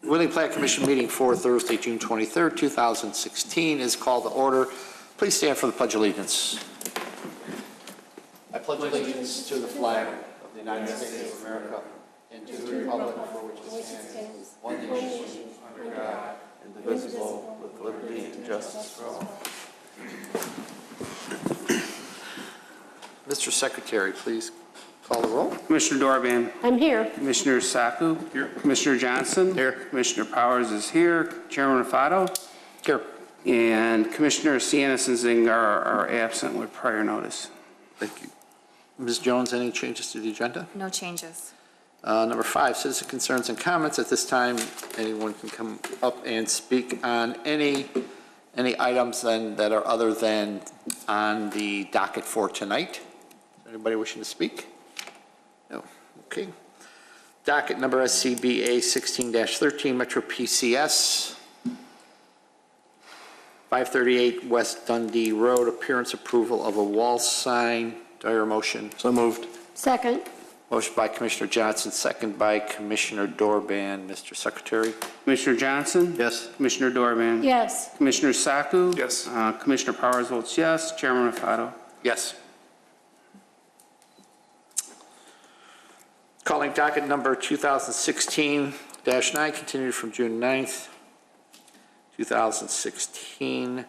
Willing Plan Commission meeting for Thursday, June 23rd, 2016 is called to order. Please stand for the Pledge of Allegiance. I pledge allegiance to the flag of the United States of America and to the republic for which it stands, one nation, under God, indivisible, with liberty and justice for all. Mr. Secretary, please call the roll. Commissioner Dorban. I'm here. Commissioner Saku. Here. Commissioner Johnson. Here. Commissioner Powers is here. Chairman Rafato. Here. And Commissioner Sianis and Zing are absent with prior notice. Thank you. Ms. Jones, any changes to the agenda? No changes. Number 5, citizen concerns and comments. At this time, anyone can come up and speak on any items that are other than on the docket for tonight. Anybody wishing to speak? No. Okay. Docket number SCBA 16-13, Metro PCS, 538 West Dundee Road, appearance approval of a wall sign. Do I hear a motion? So moved. Second. Motion by Commissioner Johnson, second by Commissioner Dorban. Mr. Secretary? Commissioner Johnson. Yes. Commissioner Dorban. Yes. Commissioner Saku. Yes. Commissioner Powers votes yes. Chairman Rafato. Yes. Calling docket number 2016-9, continued from June 9th, 2016.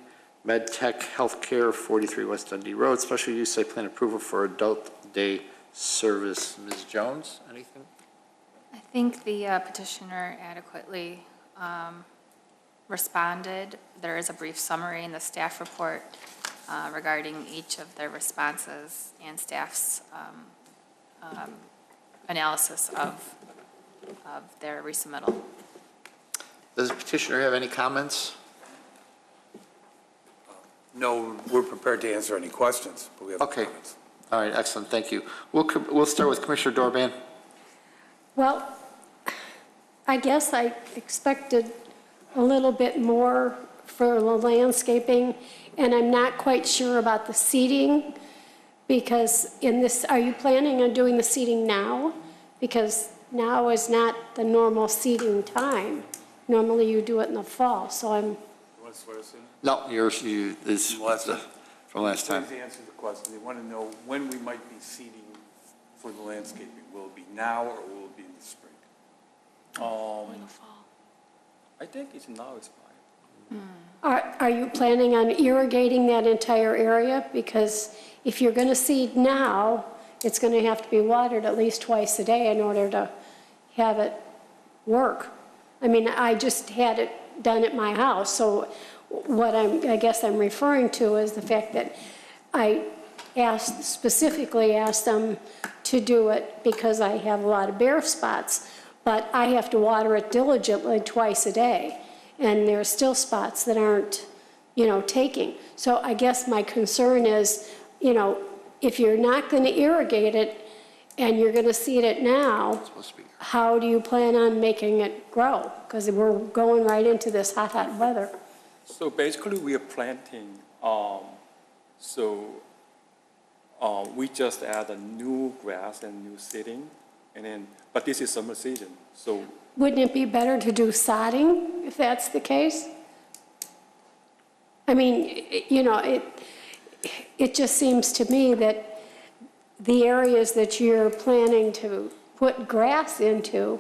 MedTech Healthcare, 43 West Dundee Road, special use site plan approval for adult day service. Ms. Jones, anything? I think the petitioner adequately responded. There is a brief summary in the staff report regarding each of their responses and staff's analysis of their resubmittal. Does the petitioner have any comments? No, we're prepared to answer any questions, but we have Okay. comments. All right, excellent, thank you. We'll start with Commissioner Dorban. Well, I guess I expected a little bit more for the landscaping, and I'm not quite sure about the seating, because in this, are you planning on doing the seating now? Because now is not the normal seating time. Normally you do it in the fall, so I'm... You want to swear us in? No, this From last time. from last time. Please answer the question. They want to know when we might be seeding for the landscaping. Will it be now or will it be in the spring? I think it's now it's fine. Are you planning on irrigating that entire area? Because if you're going to seed now, it's going to have to be watered at least twice a day in order to have it work. I mean, I just had it done at my house, so what I guess I'm referring to is the fact that I specifically asked them to do it because I have a lot of bare spots, but I have to water it diligently twice a day, and there are still spots that aren't, taking. So I guess my concern is, if you're not going to irrigate it and you're going to seed it now, how do you plan on making it grow? Because we're going right into this hot weather. So basically, we are planting. We just add a new grass and new seeding, but this is summer season, so. Wouldn't it be better to do sodding if that's the case? I mean, it just seems to me that the areas that you're planning to put grass into,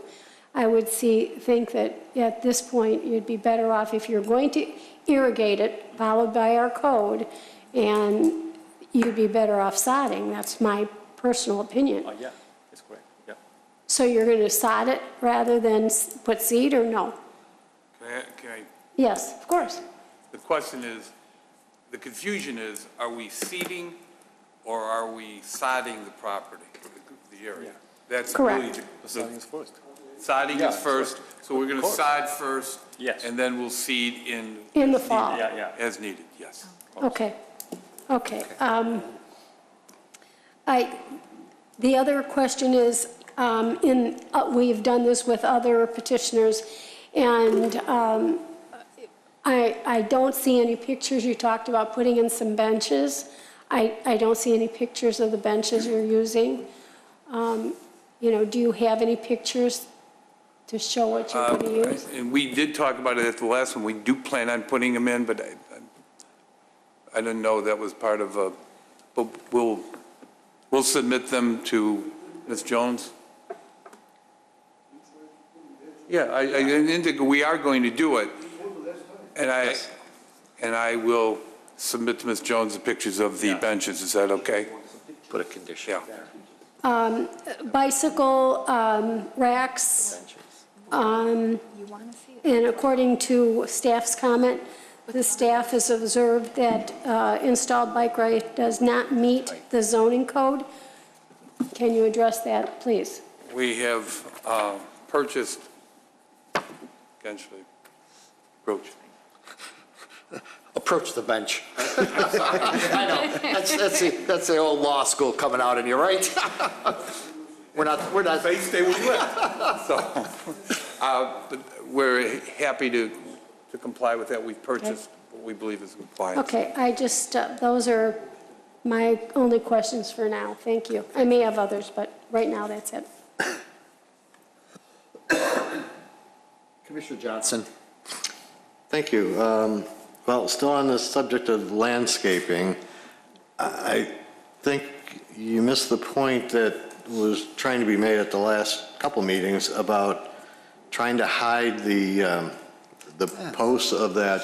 I would think that at this point you'd be better off if you're going to irrigate it, followed by our code, and you'd be better off sodding. That's my personal opinion. Yeah, that's correct. Yeah. So you're going to sod it rather than put seed, or no? Can I? Yes, of course. The question is, the confusion is, are we seeding or are we sodding the property, the area? That's Correct. really The sodding is first. Sodding Yeah, is first, so we're going to sod first. Yes. And then we'll seed in. In the as fall. needed. Yeah. As needed, yes. Okay. The other question is, we've done this with other petitioners, and I don't see any pictures. You talked about putting in some benches. I don't see any pictures of the benches you're using. Do you have any pictures to show what you're going to use? And we did talk about it at the last one. We do plan on putting them in, but I didn't know that was part of a, but we'll submit them to Ms. Jones. Yeah, I indicate we are going to do it. And I will submit to Ms. Jones the pictures of the benches. Is that okay? Put a condition. Yeah. Bicycle racks, You want to see it? and according to staff's comment, the staff has observed that installed bike rack does not meet the zoning code. Can you address that, please? We have purchased, eventually, approach. Approach the bench. I know, that's the old law school coming out in you, right? We're not. They stay with you. So, but we're happy to comply with that. We've purchased what we believe is compliant. Okay, I just, those are my only questions for now. Thank you. I may have others, but right now, that's it. Commissioner Johnson. Thank you. Well, still on the subject of landscaping, I think you missed the point that was trying to be made at the last couple meetings about trying to hide the posts of that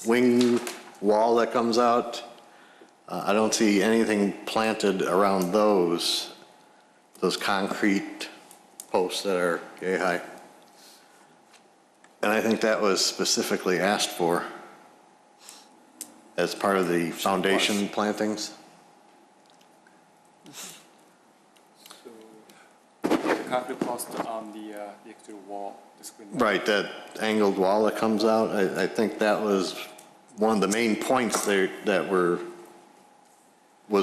wing wall that comes out. I don't see anything planted around those concrete posts that are yay high. And I think that was specifically asked for as part of the foundation plantings. The concrete post on the exterior wall, the screen. Right, that angled wall that comes out, I think that was one of the main points there that was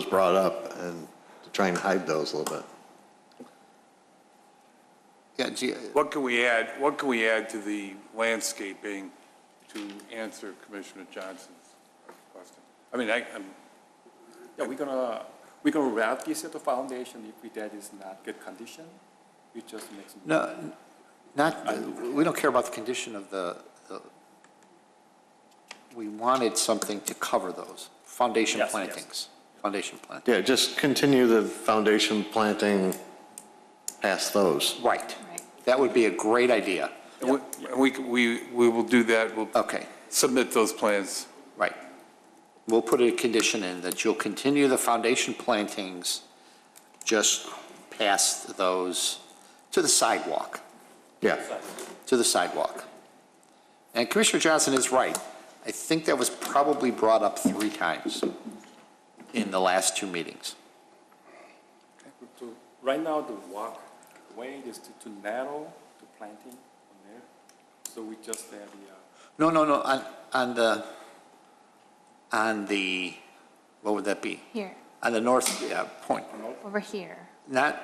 brought up, and to try and hide those a little bit. Yeah, gee, What can we add to the landscaping to answer Commissioner Johnson's question? I mean, I'm, Yeah, we're gonna wrap this at the foundation if that is not good condition. We just make some. no, we don't care about the condition of we wanted something to cover those, foundation Yes, plantings. Foundation plantings. Yeah, just continue the foundation planting past those. Right. Right. That would be a great idea. we will do that. We'll Okay, submit those plans. right. We'll put a condition in that you'll continue the foundation plantings just past those, to the sidewalk, Yeah, to the sidewalk. And Commissioner Johnson is right. I think that was probably brought up 3 times in the last 2 meetings. So right now, the walkway is too narrow to planting on there. So we just add the, No, on the, what would that be? Here, On the north, point. over here. Not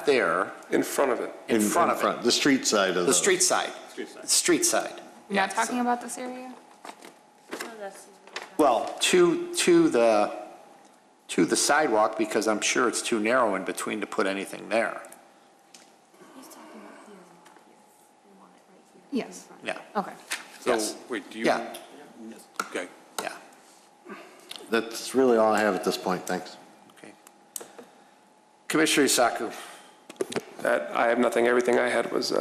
there, In front of it. in front of it. the street side of The street side. Street side. You're not talking about this area? Well, to the sidewalk, because I'm sure it's too narrow in between to put anything there. Yes. Yeah, Okay. So, Yes. wait, do you? Yeah. Okay. yeah, That's really all I have at this point, thanks. okay. Commissioner Isaku, That, I have nothing. Everything I had was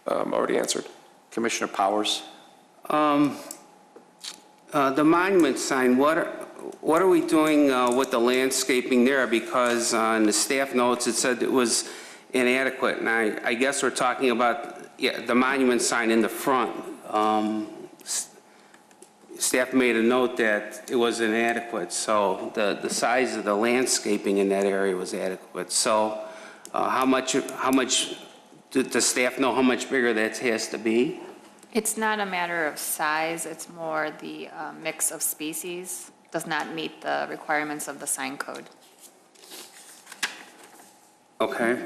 already answered. Commissioner Powers, The monument sign, what are we doing with the landscaping there? Because on the staff notes, it said it was inadequate, and I guess we're talking about, the monument sign in the front. Staff made a note that it was inadequate, so the size of the landscaping in that area was adequate. So how much, does staff know how much bigger that has to be? It's not a matter of size, it's more the mix of species does not meet the requirements of the sign code. Okay.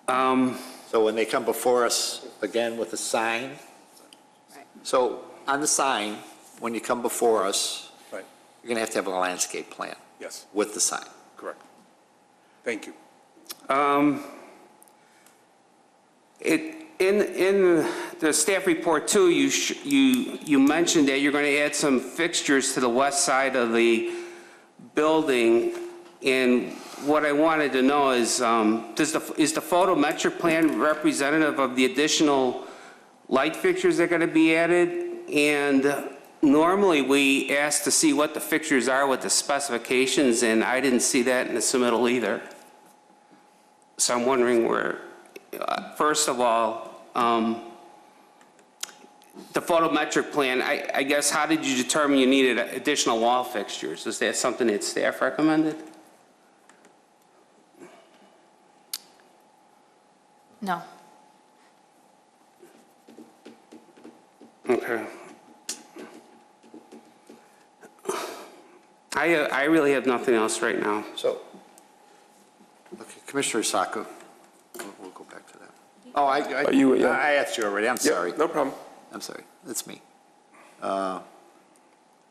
so when they come before us again with a sign, Right. so on the sign, when you come before us, Right. you're going to have a landscape plan Yes, with the sign. correct. Thank you. It, In the staff report too, you mentioned that you're going to add some fixtures to the west side of the building. And what I wanted to know is, is the photometric plan representative of the additional light fixtures that are going to be added? And normally we ask to see what the fixtures are with the specifications, and I didn't see that in the submittal either. So I'm wondering where, first of all, the photometric plan, I guess, how did you determine you needed additional wall fixtures? Is that something that staff recommended? No. Okay. I really have nothing else right now. So, okay, Commissioner Saku, we'll go back to that. Oh, I asked you already, I'm sorry. No problem. I'm sorry, that's me. I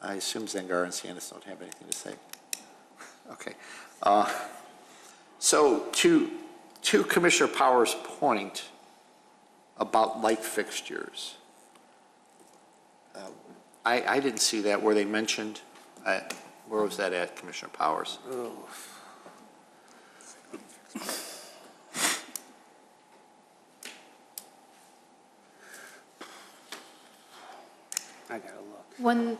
assume Zangar and Sianis don't have anything to say. Okay. So to Commissioner Powers' point about light fixtures, I didn't see that where they mentioned, where was that at, Commissioner Powers? I gotta look. When,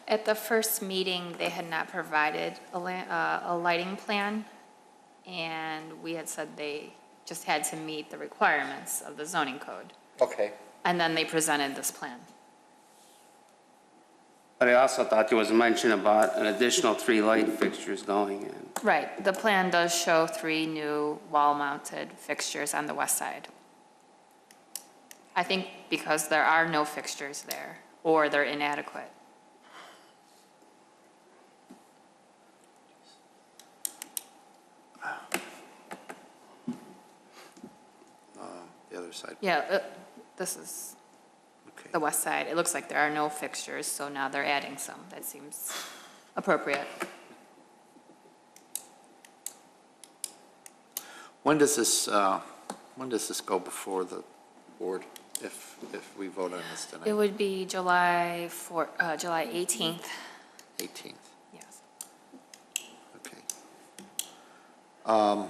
at the first meeting, they had not provided a lighting plan, and we had said they just had to meet the requirements of the zoning code. Okay. And then they presented this plan. But I also thought there was a mention about an additional 3 light fixtures going in. Right, the plan does show 3 new wall-mounted fixtures on the west side. I think because there are no fixtures there, or they're inadequate. The other side. Yeah, this is Okay. the west side. It looks like there are no fixtures, so now they're adding some. That seems appropriate. When does this go before the board, if we vote on this It tonight? would be July 18th, 18th, yes. okay. I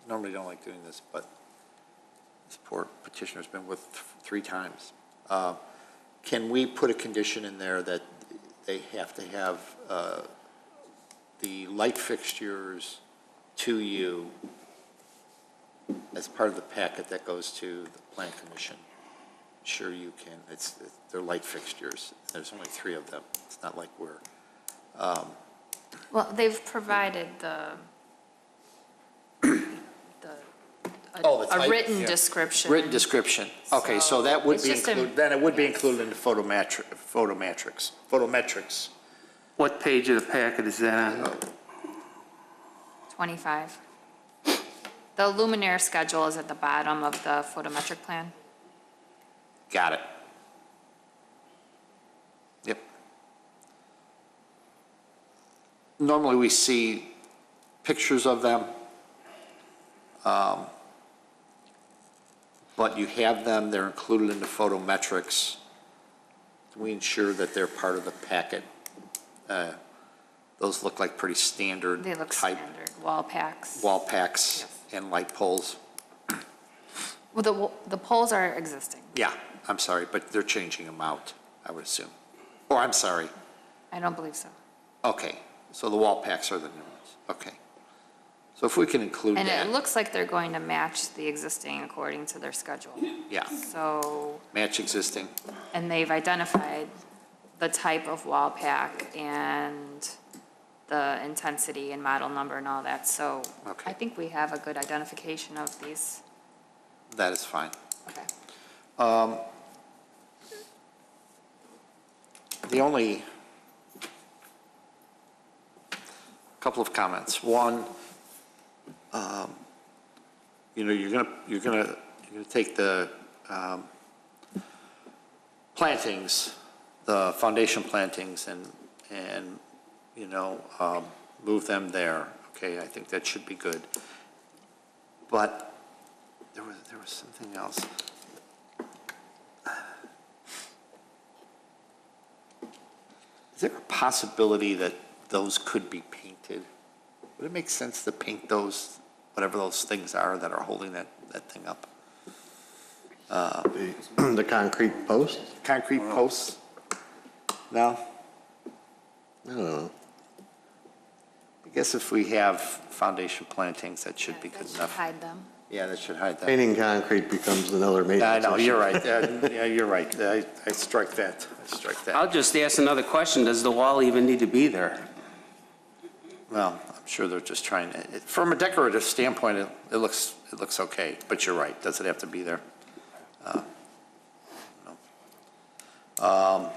normally don't like doing this, but this poor petitioner's been with 3 times. Can we put a condition in there that they have to have the light fixtures to you as part of the packet that goes to the Plan Commission? Sure you can. They're light fixtures. There's only 3 of them. It's not like we're, Well, they've provided Oh, the a type, written yeah. description. written description. Okay, so So that would it's be just a- included, then it would be included in the photometrics. What page of the packet is that on? 25. The luminaire schedule is at the bottom of the photometric plan. Got it. Yep. Normally, we see pictures of them, but you have them, they're included in the photometrics. We ensure that they're part of the packet. Those look like pretty standard They look type standard, wall packs. wall packs and light poles. Well, the poles are existing. Yeah, I'm sorry, but they're changing them out, I would assume. Or, I'm sorry, I don't believe so. okay, so the wall packs are the new ones, okay. So if we can include And that, it looks like they're going to match the existing according to their schedule. yeah, So, match existing, and they've identified the type of wall pack and the intensity and model number and all that. So Okay. I think we have a good identification of these. that is fine. Okay. The only couple of comments. One, you're gonna take the plantings, the foundation plantings, and move them there. Okay, I think that should be good. But there there was something else. Is there a possibility that those could be painted? Would it make sense to paint those, whatever those things are that are holding that thing up? The concrete post? Concrete posts? No? I don't know. I guess if we have foundation plantings, that should be That good should enough. hide them. Yeah, that should hide that. Painting concrete becomes another Yeah, I maintenance know, issue. you're right. Yeah, you're right. I strike that. I strike that. I'll just ask another question. Does the wall even need to be there? Well, I'm sure they're just trying to, from a decorative standpoint, it looks okay, but you're right. Does it have to be there? No.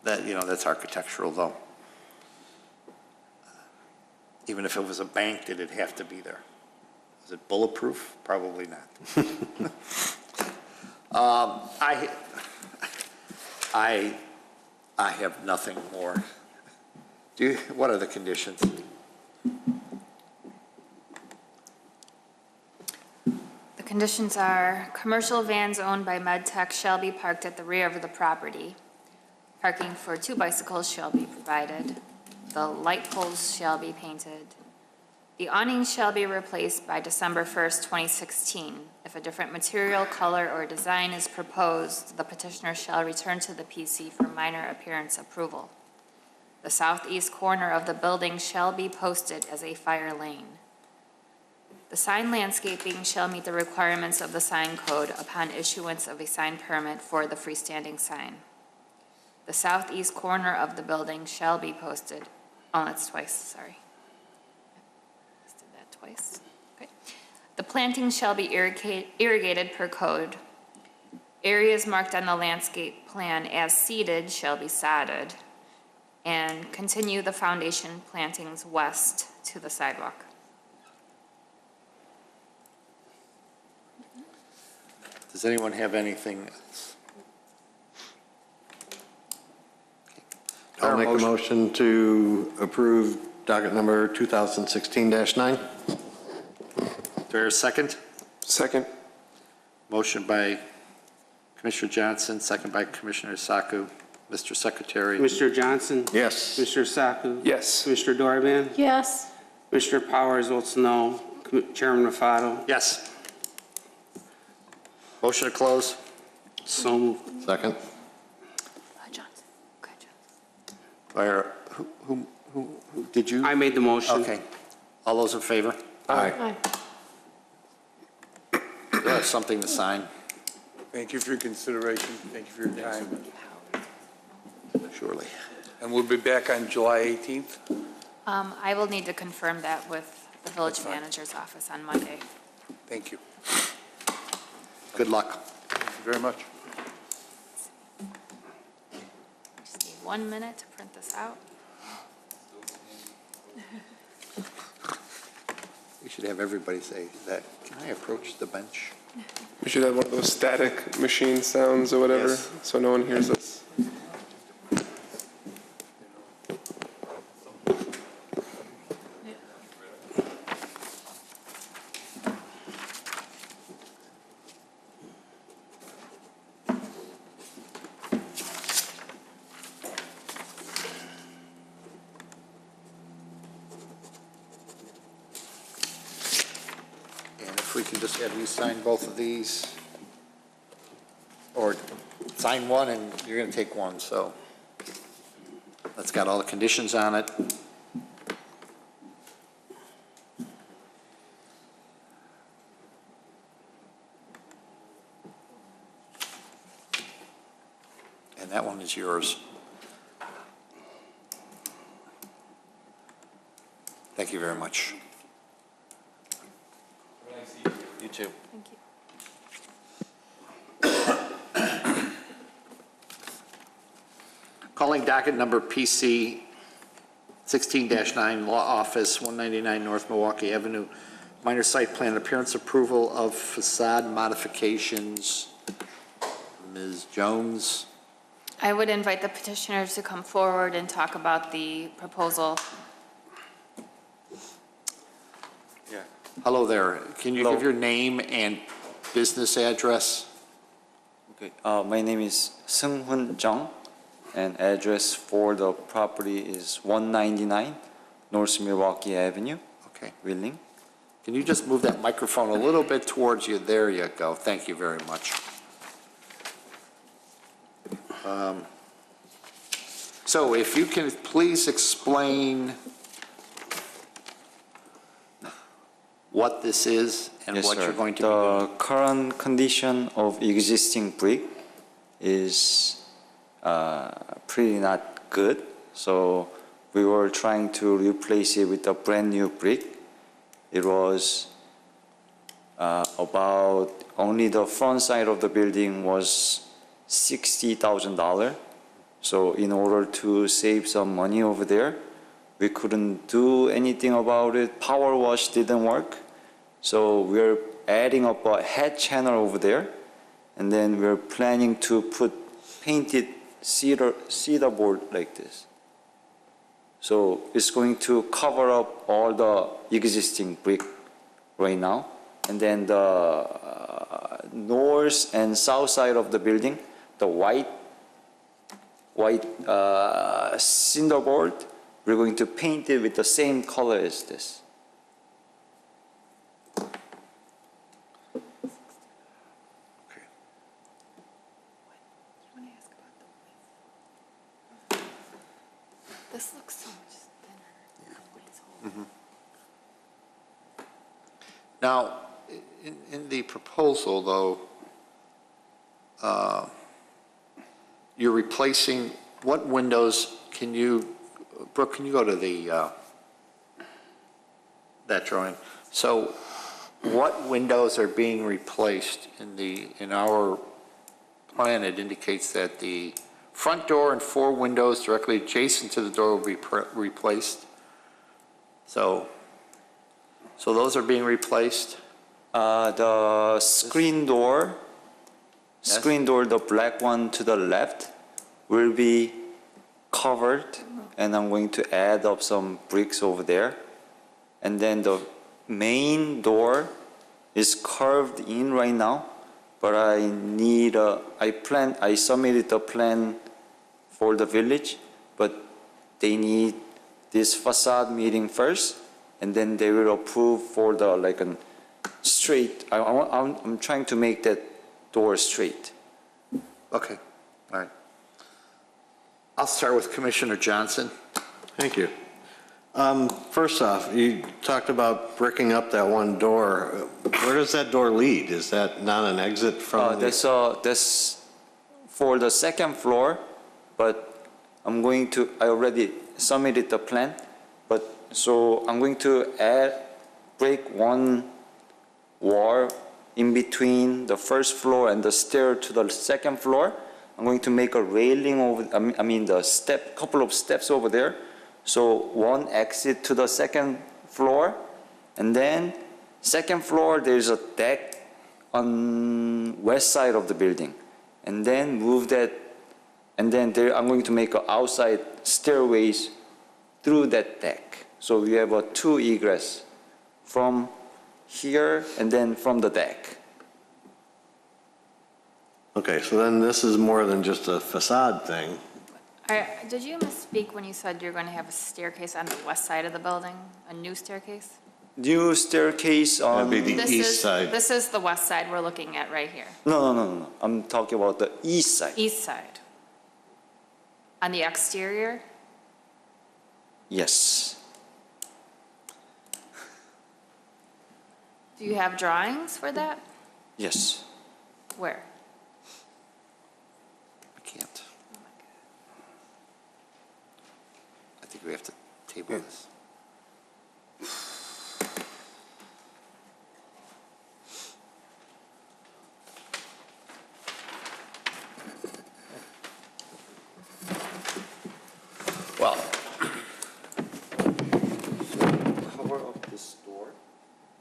That, that's architectural though. Even if it was a bank, did it have to be there? Is it bulletproof? Probably not. I have nothing more. What are the conditions? The conditions are, commercial vans owned by MedTech shall be parked at the rear of the property. Parking for 2 bicycles shall be provided. The light poles shall be painted. The awning shall be replaced by December 1st, 2016. If a different material, color, or design is proposed, the petitioner shall return to the PC for minor appearance approval. The southeast corner of the building shall be posted as a fire lane. The sign landscaping shall meet the requirements of the sign code upon issuance of a sign permit for the freestanding sign. The southeast corner of the building shall be posted, oh, that's twice, sorry. Just did that twice, okay. The plantings shall be irrigated per code. Areas marked on the landscape plan as seeded shall be sodded, and continue the foundation plantings west to the sidewalk. Does anyone have anything else? I'll make a motion to approve docket number 2016-9. Is there a second? Second. Motion by Commissioner Johnson, second by Commissioner Saku. Mr. Secretary? Commissioner Johnson? Yes. Commissioner Saku? Yes. Commissioner Donovan? Yes, Commissioner Powers votes no. Chairman Rafato? Yes. Motion to close? So moved. Second. Johnson, okay, Johnson. Or who, did you? I made the motion. Okay. All those in favor? Aye. aye. You have something to sign? Thank you for your consideration. Thank you for your time. Surely. And we'll be back on July 18th. I will need to confirm that with the village That's fine. manager's office on Monday. Thank you. Good luck. Thank you very much. Just need 1 minute to print this out. We should have everybody say that. Can I approach the bench? We should have one of those static machine sounds or whatever, Yes. so no one hears us. And if we can just have you sign both of these, or sign one and you're going to take one, so. That's got all the conditions on it. And that one is yours. Thank you very much. You too. Thank you. Calling docket number PC 16-9, Law Office, 199 North Milwaukee Avenue, minor site plan appearance approval of facade modifications. Ms. Jones? I would invite the petitioner to come forward and talk about the proposal. Yeah. Hello there. Can you Hello. give your name and business address. Okay, my name is Seung-Hoon Jung, and address for the property is 199 North Milwaukee Avenue, Okay. Wheeling. Can you just move that microphone a little bit towards you? There you go. Thank you very much. So if you can please explain what this is and Yes, what sir. you're going to be doing. The current condition of existing brick is pretty not good, so we were trying to replace it with a brand-new brick. It was about, only the front side of the building was $60,000. So in order to save some money over there, we couldn't do anything about it. Power wash didn't work. So we're adding up a head channel over there. And then we're planning to put painted cedar board like this. So it's going to cover up all the existing brick right now. And then the north and south side of the building, the white cinder board, we're going to paint it with the same color as this. This looks so much thinner. Now, in the proposal, though, you're replacing, what windows can you, Brooke, can you go to that drawing? So what windows are being replaced in our plan? It indicates that the front door and 4 windows directly adjacent to the door will be replaced. So those are being replaced? The screen door, Yes. the black one to the left, will be covered, and I'm going to add up some bricks over there. And then the main door is curved in right now, but I submitted the plan for the village, but they need this facade meeting first, and then they will approve for the like a straight. I'm trying to make that door straight. Okay, all right. I'll start with Commissioner Johnson. Thank you. First off, you talked about bricking up that one door. Where does that door lead? Is that not an exit from the? That's for the second floor, but I already submitted the plan, but so I'm going to break one wall in between the first floor and the stair to the second floor. I'm going to make a railing over, couple of steps over there. So one exit to the second floor, and then second floor, there's a deck on west side of the building. And then move that, and then I'm going to make an outside stairways through that deck. So we have a 2 egress from here and then from the deck. Okay, so then this is more than just a facade thing. Did you misspeak when you said you're going to have a staircase on the west side of the building? A new staircase? New staircase on. That'd be the This east is- side. This is the west side we're looking at right here. No. I'm talking about the east side. East side. On the exterior? Yes. Do you have drawings for that? Yes. Where? I can't. I think we have to table this. Well, Cover up this door,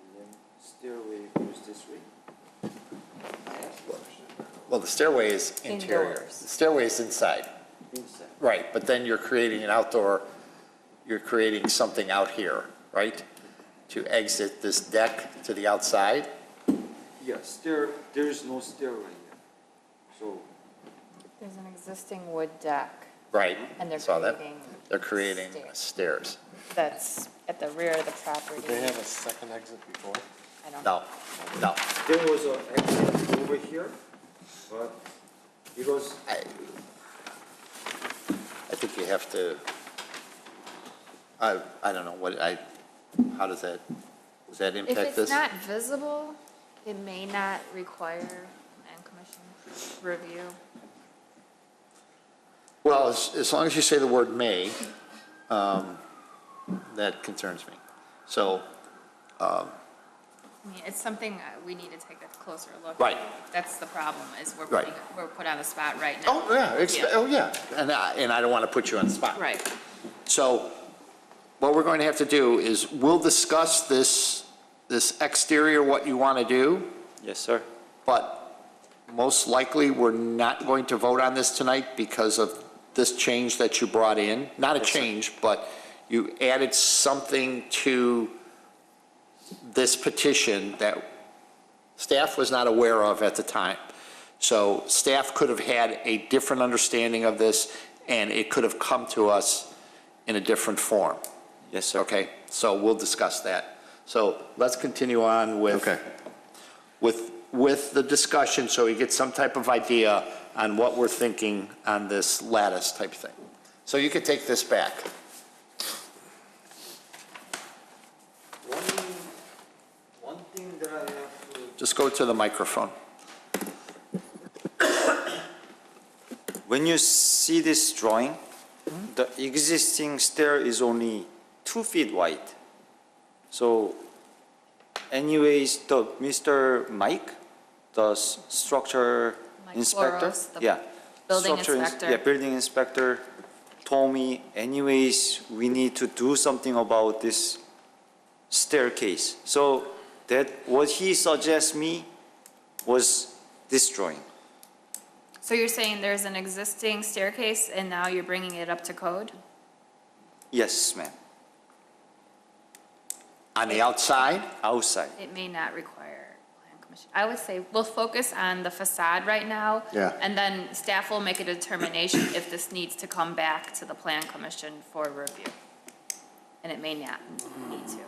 and then stairway goes this way. the stairway is interior. Indoors. The stairway is inside. Inside. Right, but then you're creating an outdoor, you're creating something out here, right? To exit this deck to the outside? Yeah, there's no stair right here. So, There's an existing wood deck. Right. And they're Saw that. creating. They're creating stairs. That's at the rear of the property. They have a second exit before? I don't. No, no. there was an exit over here, but because I think you have to, I don't know, how does that If impact this? it's not visible, it may not require land commission review. Well, as long as you say the word may, that concerns me. So, I mean, it's something we need to take a closer look at. Right. That's the problem, is Right. we're put on the spot right now. oh, yeah, Yeah. oh, yeah, and I don't want to put you on the spot. Right. So what we're going to have to do is, we'll discuss this exterior, what you want to do, yes, sir. but most likely, we're not going to vote on this tonight because of this change that you brought in. Not a change, but you added something to this petition that staff was not aware of at the time. So staff could have had a different understanding of this, and it could have come to us in a different form. Yes, sir. Okay, so we'll discuss that. So let's continue on with, Okay. with the discussion, so we get some type of idea on what we're thinking on this lattice type thing. So you could take this back. One thing that I have to Just go to the microphone. when you see this drawing, the existing stair is only 2 feet wide. So anyways, Mr. Mike, the structure Mike inspector, Floros, the yeah. building structure inspector. Yeah, building inspector told me anyways, we need to do something about this staircase. So that, what he suggests me was this drawing. So you're saying there's an existing staircase and now you're bringing it up to code? Yes, ma'am, On the outside, outside. It may not require land commission. I would say we'll focus on the facade right now. Yeah. And then staff will make a determination if this needs to come back to the plan commission for review. And it may not need to.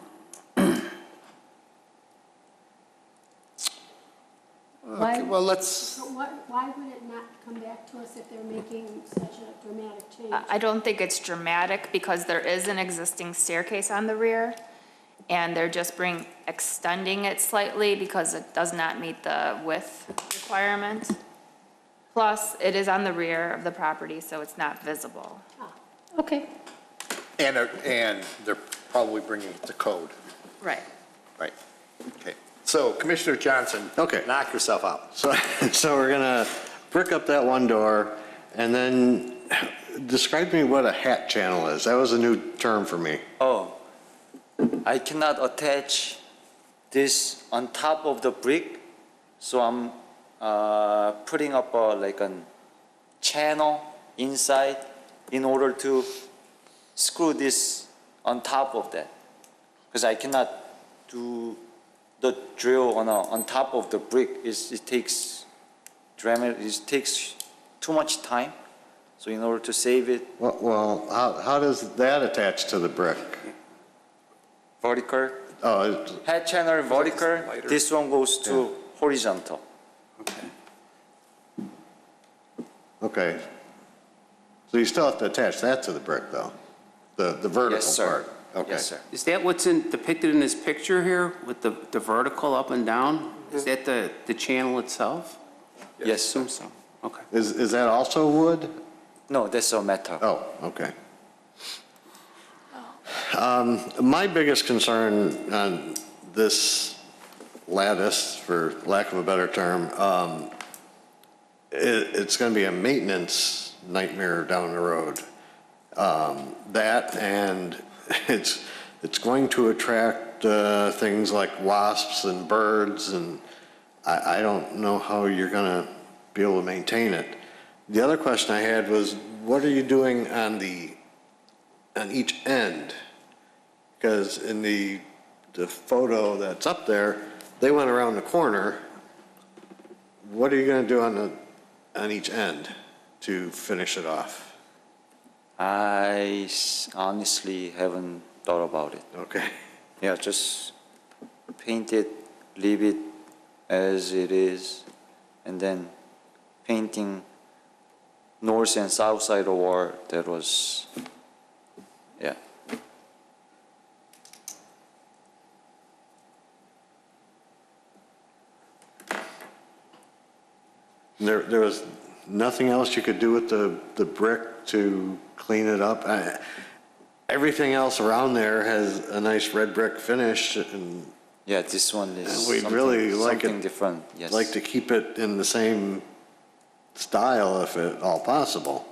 okay, well, let's, So why would it not come back to us if they're making such a dramatic change? I don't think it's dramatic because there is an existing staircase on the rear. And they're just extending it slightly because it does not meet the width requirement. Plus, it is on the rear of the property, so it's not visible. Okay, and they're probably bringing it to code. Right. Right, okay. So Commissioner Johnson. Okay. Knock yourself out. So we're gonna brick up that one door, and then describe to me what a hat channel is. That was a new term for me. Oh, I cannot attach this on top of the brick, so I'm putting up like a channel inside in order to screw this on top of that. Because I cannot do the drill on top of the brick. It takes too much time. So in order to save it, Well, how does that attach to the brick? vertical, Oh, head channel vertical, lighter. this one goes to horizontal. okay. So you still have to attach that to the brick, though? The vertical Yes, sir. part? Okay. Yes, sir. Is that what's depicted in this picture here with the vertical up and down? Is that the channel itself? Yes, I sir. assume so. Okay. Is that also wood? No, that's a metal. Oh, okay. My biggest concern on this lattice, for lack of a better term, it's going to be a maintenance nightmare down the road. That, and it's going to attract things like wasps and birds, and I don't know how you're going to be able to maintain it. The other question I had was, what are you doing on each end? Because in the photo that's up there, they went around the corner what are you going to do on each end to finish it off? Honestly haven't thought about it. Okay. Yeah, just paint it, leave it as it is, and then painting north and south side of the wall, that was, yeah. There was nothing else you could do with the brick to clean it up? Everything else around there has a nice red brick finish, and Yeah, this one is we'd really like something it, different, yes. like to keep it in the same style if at all possible.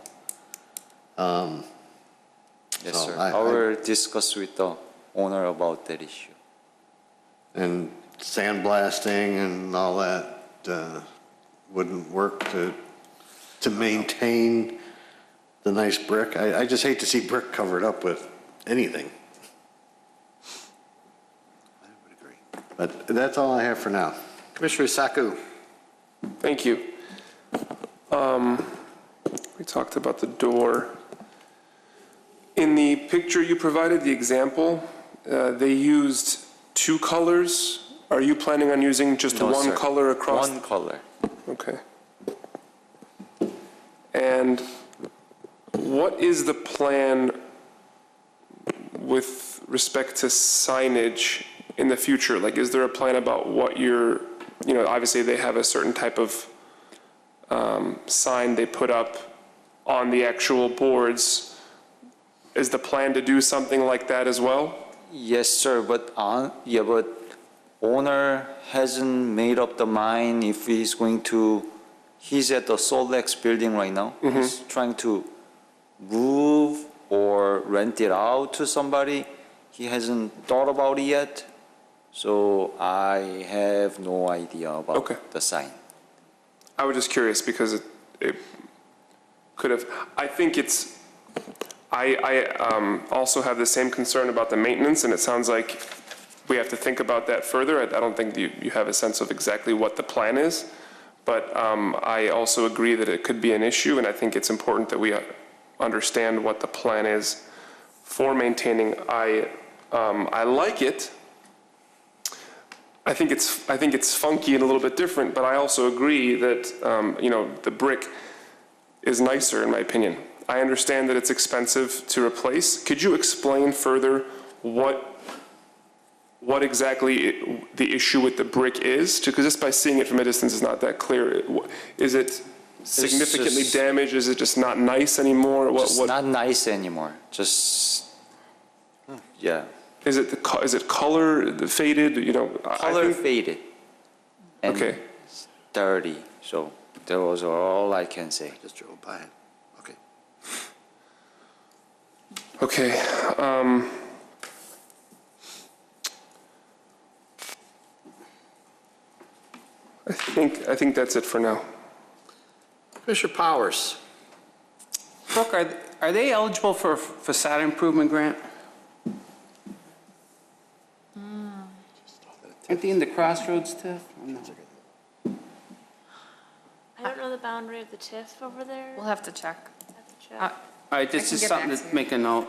Yes, so sir. I- I will discuss with the owner about that issue. And sandblasting and all that wouldn't work to maintain the nice brick. I just hate to see brick covered up with anything. I would agree. But that's all I have for now. Commissioner Saku. Thank you. We talked about the door. In the picture you provided, the example, they used two colors. Are you planning on using just No, one sir. color across? One color. Okay. And what is the plan with respect to signage in the future? Like, is there a plan about what you're, obviously they have a certain type of sign they put up on the actual boards. Is the plan to do something like that as well? Yes, sir, but owner hasn't made up the mind if he's going to, he's at the Solex building right now. He's trying to move or rent it out to somebody. He hasn't thought about it yet, so I have no idea about Okay. the sign. I was just curious because it could have, I think it's, I also have the same concern about the maintenance, and it sounds like we have to think about that further. I don't think you have a sense of exactly what the plan is, but I also agree that it could be an issue, and I think it's important that we understand what the plan is for maintaining. I like it. I think it's funky and a little bit different, but I also agree that the brick is nicer in my opinion. I understand that it's expensive to replace. Could you explain further what exactly the issue with the brick is? Because just by seeing it from a distance is not that clear. Is it significantly just- damaged? Is it just not nice anymore? Just not nice anymore. Just, yeah. Is it color faded? I Color think- faded. And Okay. dirty, so that was all I can say. Just drove by it. Okay. Okay. I think that's it for now. Commissioner Powers. Brooke, are they eligible for a facade improvement grant? Aren't they in the Crossroads, Tiff? Or no? I don't know the boundary of the TIF over there. We'll have to check. Have to check. All right, this can is get something back to to you. make a note.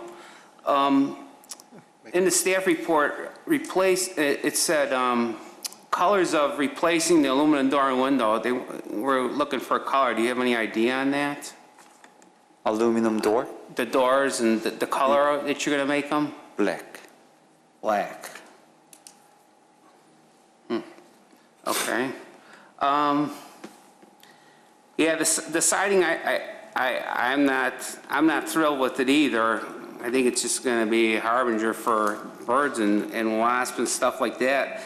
In the staff report, it said colors of replacing the aluminum door and window. They were looking for a color. Do you have any idea on that? Aluminum door, The doors and the color that you're going to make them? black. Black. Okay. Yeah, the siding, I'm not thrilled with it either. I think it's just gonna be a harbinger for birds and wasps and stuff like that.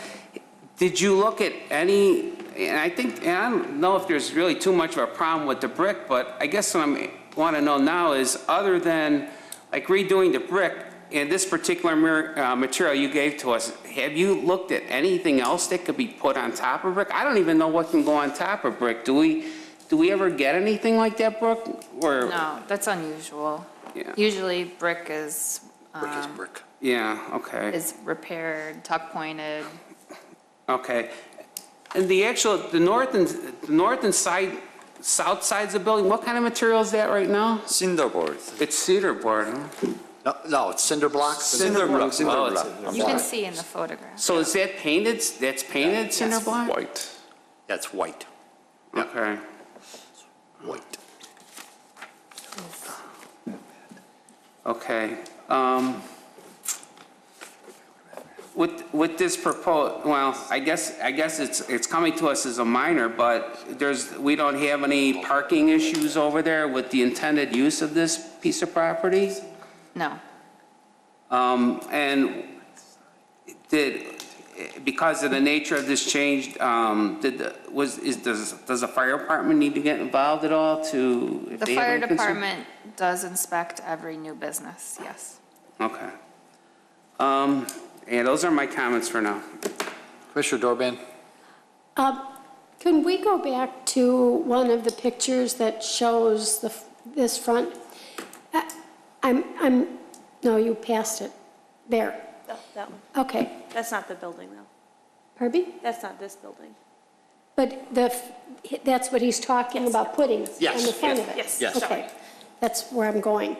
Did you look at any, and I don't know if there's really too much of a problem with the brick, but I guess what I want to know now is, other than like redoing the brick, and this particular material you gave to us, have you looked at anything else that could be put on top of brick? I don't even know what can go on top of brick. Do we ever get anything like that, Brooke? Or, No, that's unusual. Yeah. Usually brick is, Brick is brick. Yeah, okay. is repaired, tuck pointed. Okay. And the north and south sides of the building, what kind of material is that right now? Cinder board. It's cedar board, huh? No, it's cinder blocks? Cinder block, cinder Oh, it's- block. I'm You can sorry. see in the photograph. So is that painted, that's painted cinder block? White. That's white, Okay. white. Okay. With this proposal, well, I guess it's coming to us as a minor, but we don't have any parking issues over there with the intended use of this piece of property? No. And because of the nature of this change, does the fire department need to get involved at all to? if The they have fire any concern? department does inspect every new business, yes. Okay. Yeah, those are my comments for now. Commissioner Dorban? Can we go back to one of the pictures that shows this front? No, you passed it. There. Oh, that one. Okay. That's not the building, though. Pardon me? That's not this building. But that's what he's talking about putting on Yes. the front of it? Yes. Yes. Okay, that's where I'm going.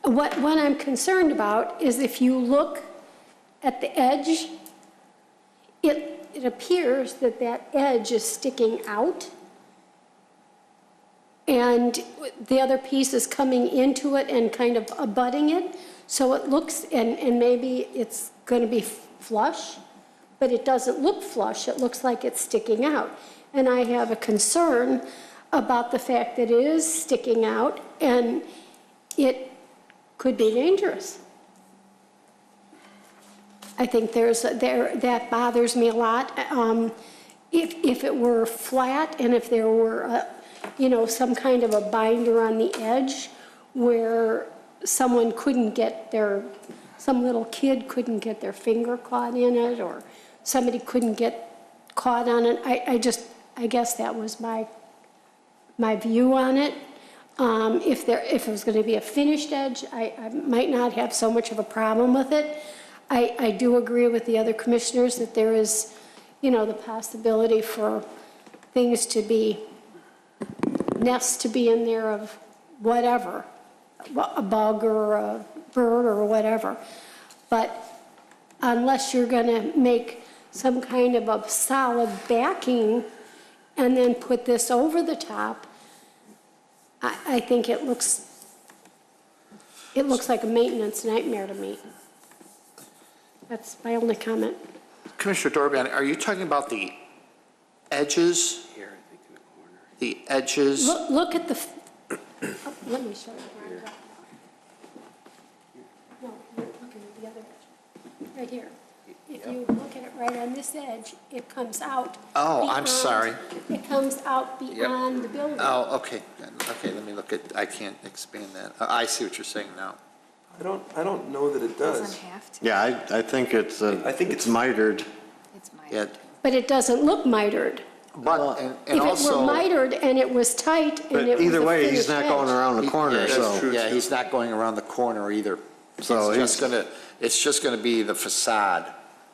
What I'm concerned about is if you look at the edge, it appears that edge is sticking out, and the other piece is coming into it and kind of abutting it, so it looks, and maybe it's going to be flush, but it doesn't look flush, it looks like it's sticking out. And I have a concern about the fact that it is sticking out, and it could be dangerous. I think that bothers me a lot. If it were flat and if there were, some kind of a binder on the edge where someone couldn't get some little kid couldn't get their finger caught in it, or somebody couldn't get caught on it. I guess that was my view on it. If it was going to be a finished edge, I might not have so much of a problem with it. I do agree with the other commissioners that there is, the possibility for things to be, nests to be in there of whatever, a bug or a bird or whatever. But unless you're going to make some kind of a solid backing and then put this over the top, I think it looks like a maintenance nightmare to me. That's my only comment. Commissioner Dorban, are you talking about the edges? Here, I think in the corner. The edges? Look at let me show you. No, you're looking at the other edge. Right here. If you look at it right on this edge, it comes out. Oh, I'm beyond- sorry. It comes out beyond the building. Oh, okay. Okay, let me look at, I can't expand that. I see what you're saying now. I don't know that it Doesn't does. have to. Yeah, I think it's it's mitered. It's my. Yeah, But it doesn't look mitered. but, and If it were also. mitered and it was tight and But it was either a way, he's finished not going edge. around the corner, so. Yeah, he's not going around the corner either. So It's just gonna be the facade,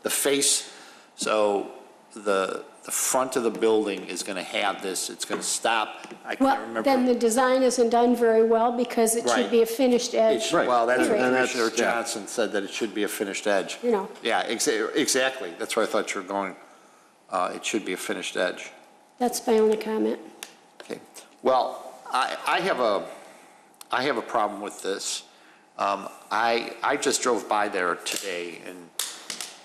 the face, so the front of the building is gonna have this, it's gonna stop, I can't Well, remember. then the design isn't done very well because it should Right. be a finished edge. Well, that's what Period. And that's- Commissioner yeah. Johnson said, that it should be a finished edge. Yeah, exactly, that's where I thought you were going. It should be a finished edge. That's my only comment. Okay, well, I have a problem with this. I just drove by there today,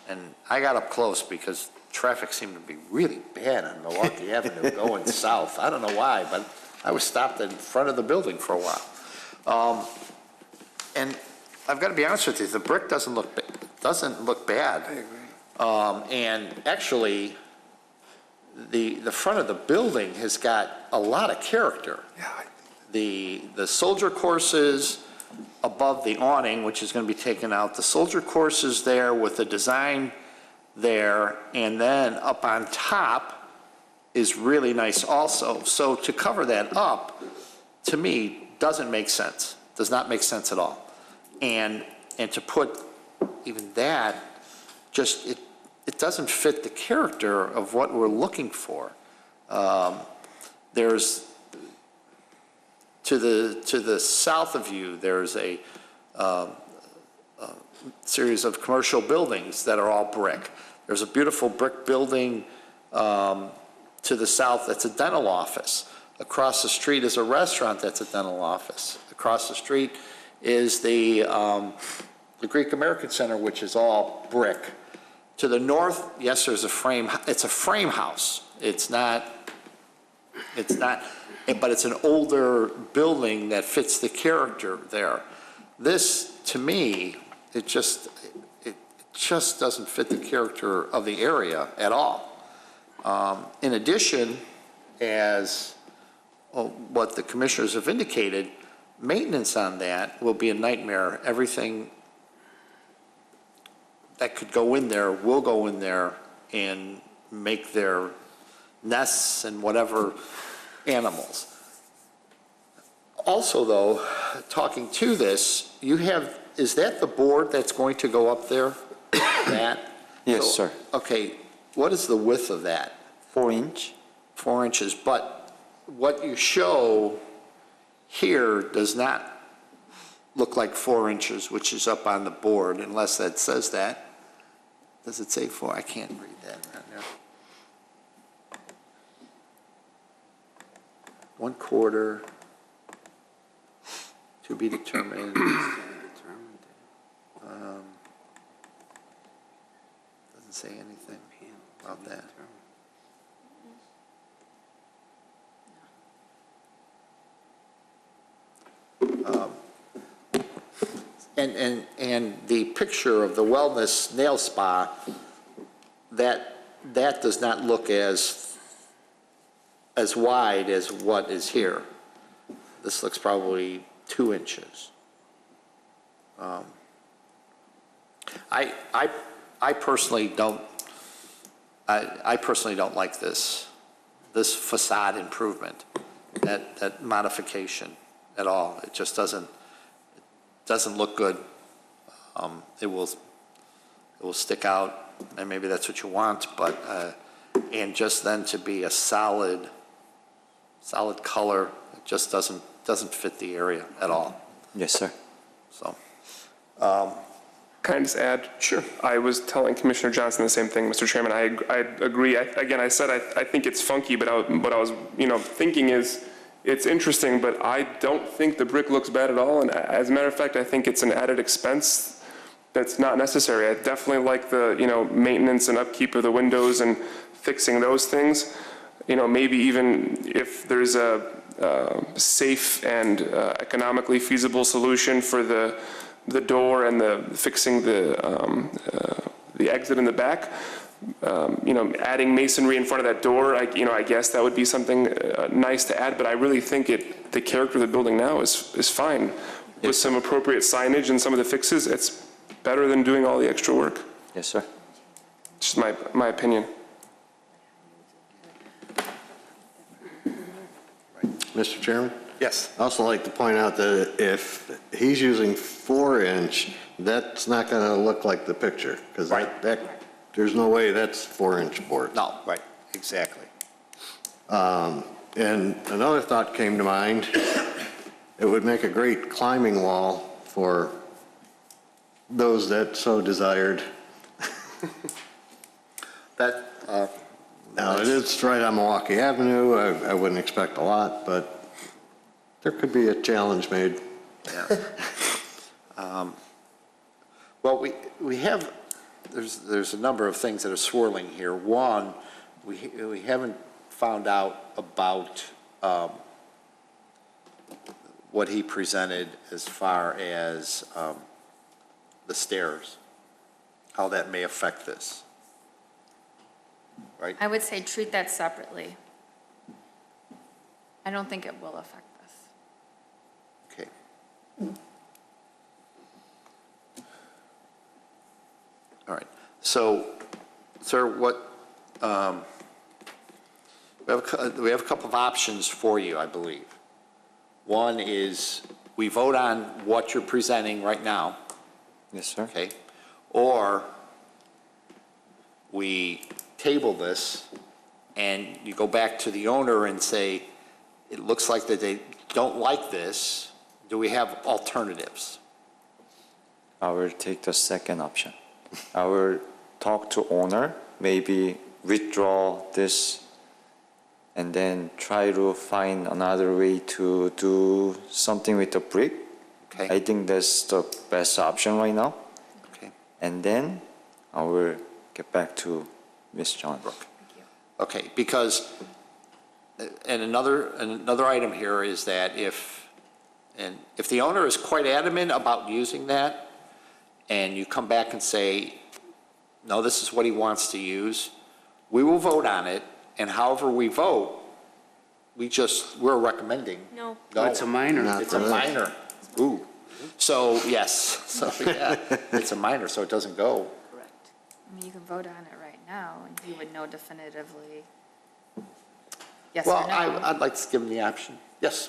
and I got up close because traffic seemed to be really bad on Milwaukee Avenue going south. I don't know why, but I was stopped in front of the building for a while. And I've got to be honest with you, the brick doesn't look bad. I agree. And actually, the front of the building has got a lot of character. The soldier courses above the awning, which is going to be taken out, the soldier courses there with the design there, and then up on top is really nice also. So to cover that up, to me, doesn't make sense, does not make sense at all. And to put even that, it doesn't fit the character of what we're looking for. There's, to the south of you, there's a series of commercial buildings that are all brick. There's a beautiful brick building to the south that's a dental office. Across the street is a restaurant that's a dental office. Across the street is the Greek American Center, which is all brick. To the north, yes, there's a frame, it's a frame house. It's not, but it's an older building that fits the character there. This, to me, it just doesn't fit the character of the area at all. In addition, as what the commissioners have indicated, maintenance on that will be a nightmare. Everything that could go in there will go in there and make their nests and whatever animals. Also, though, talking to this, you have, is that the board that's going to go up there? That? Yes, So, sir. Okay, what is the width of that? 4 inch. 4 inches, but what you show here does not look like 4 inches, which is up on the board, unless that says that. Does it say 4? I can't read that right there. 1/4 to be determined. Doesn't say anything about that. And the picture of the wellness nail spa, that does not look as wide as what is here. This looks probably 2 inches. I personally don't, I personally don't like this facade improvement, that modification at all. It just doesn't look good. It will stick out, and maybe that's what you want, but, and just then to be a solid color, it just doesn't fit the area at all, Yes, sir. so. Can I just add? Sure. I was telling Commissioner Johnson the same thing, Mr. Chairman. I agree. Again, I said I think it's funky, but what I was thinking is it's interesting, but I don't think the brick looks bad at all. And as a matter of fact, I think it's an added expense that's not necessary. I definitely like the maintenance and upkeep of the windows and fixing those things. Maybe even if there's a safe and economically feasible solution for the door and fixing the exit in the back, adding masonry in front of that door, I guess that would be something nice to add, but I really think the character of the building now is fine. With some appropriate signage and some of the fixes, it's better than doing all the extra work. Yes, sir. Just my opinion. Mr. Chairman? Yes. I also like to point out that if he's using 4 inch, that's not going to look like the picture, because there's no way that's 4 inch board. No, right, exactly. And another thought came to mind. It would make a great climbing wall for those that so desired. Now, it is right on Milwaukee Avenue. I wouldn't expect a lot, but there could be a challenge made. Yeah. Well, we have, there's a number of things that are swirling here. One, we haven't found out about what he presented as far as the stairs, how that may affect this. Right? I would say treat that separately. I don't think it will affect this. Okay. All right. So, sir, what, we have a couple of options for you, I believe. One is we vote on what you're presenting right now, Yes, sir. okay? Or we table this and you go back to the owner and say, it looks like that they don't like this, do we have alternatives? I will take the second option. I will talk to owner, maybe withdraw this, and then try to find another way to do something with the brick. I Okay, think that's the best option right now. okay, And then I will get back to Ms. John. okay, because, and another item here is that if the owner is quite adamant about using that, and you come back and say, no, this is what he wants to use, we will vote on it, and however we vote, we're recommending. No. No, It's a minor. Not it's a for this. minor. Ooh. So, yes, so, yeah, it's a minor, so it doesn't go. Correct. I mean, you can vote on it right now, and you would know definitively yes Well, or no. I'd like to give him the option. Yes.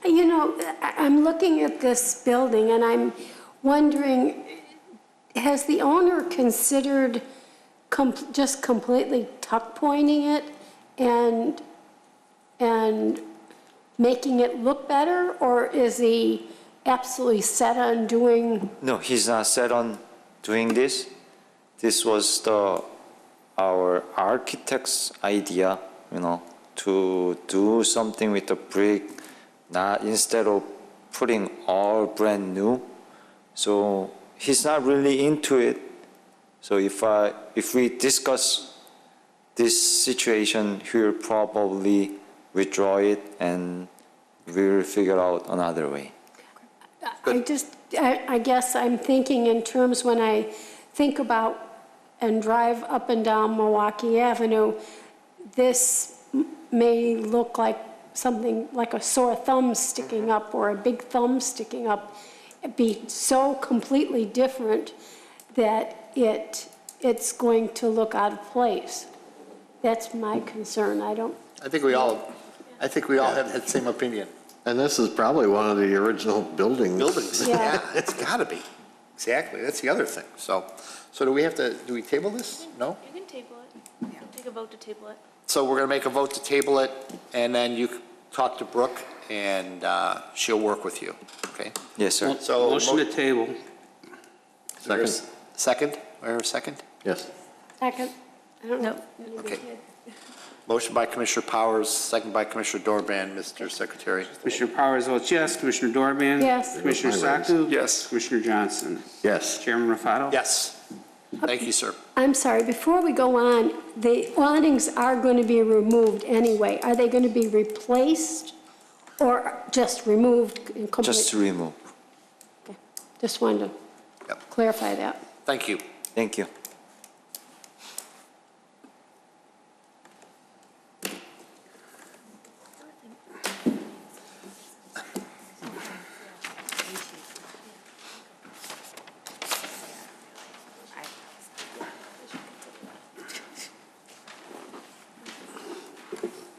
You know, I'm looking at this building and I'm wondering, has the owner considered just completely tuck pointing it and making it look better? Or is he absolutely set on doing, No, he's not set on doing this. This was our architect's idea, to do something with the brick, not instead of putting all brand new. So he's not really into it. So if we discuss this situation, he'll probably withdraw it and we'll figure out another way. I guess I'm thinking in terms when I think about and drive up and down Milwaukee Avenue, this may look like something like a sore thumb sticking up or a big thumb sticking up. It'd be so completely different that it's going to look out of place. That's my concern. I think we all have that same opinion. And this is probably one of the original buildings. Buildings, Yeah. yeah, it's gotta be. Exactly, that's the other thing. So do we table this? No? You can table it. You can take a vote to table it. So we're gonna make a vote to table it, and then you talk to Brooke, and she'll work with you, okay? Yes, sir. So Motion to table. Second. Second, or a second? Yes. second, I don't know. Okay. Motion by Commissioner Powers, second by Commissioner Dorban, Mr. Secretary. Commissioner Powers votes yes. Commissioner Dorban? Yes. Commissioner With my raise. Satu? Yes. Commissioner Johnson? Yes. Chairman Rafato? Yes. Thank you, sir. I'm sorry, before we go on, the awnings are going to be removed anyway. Are they going to be replaced or just removed completely? Just to remove. Just wanted to Yep. clarify that. Thank you. Thank you.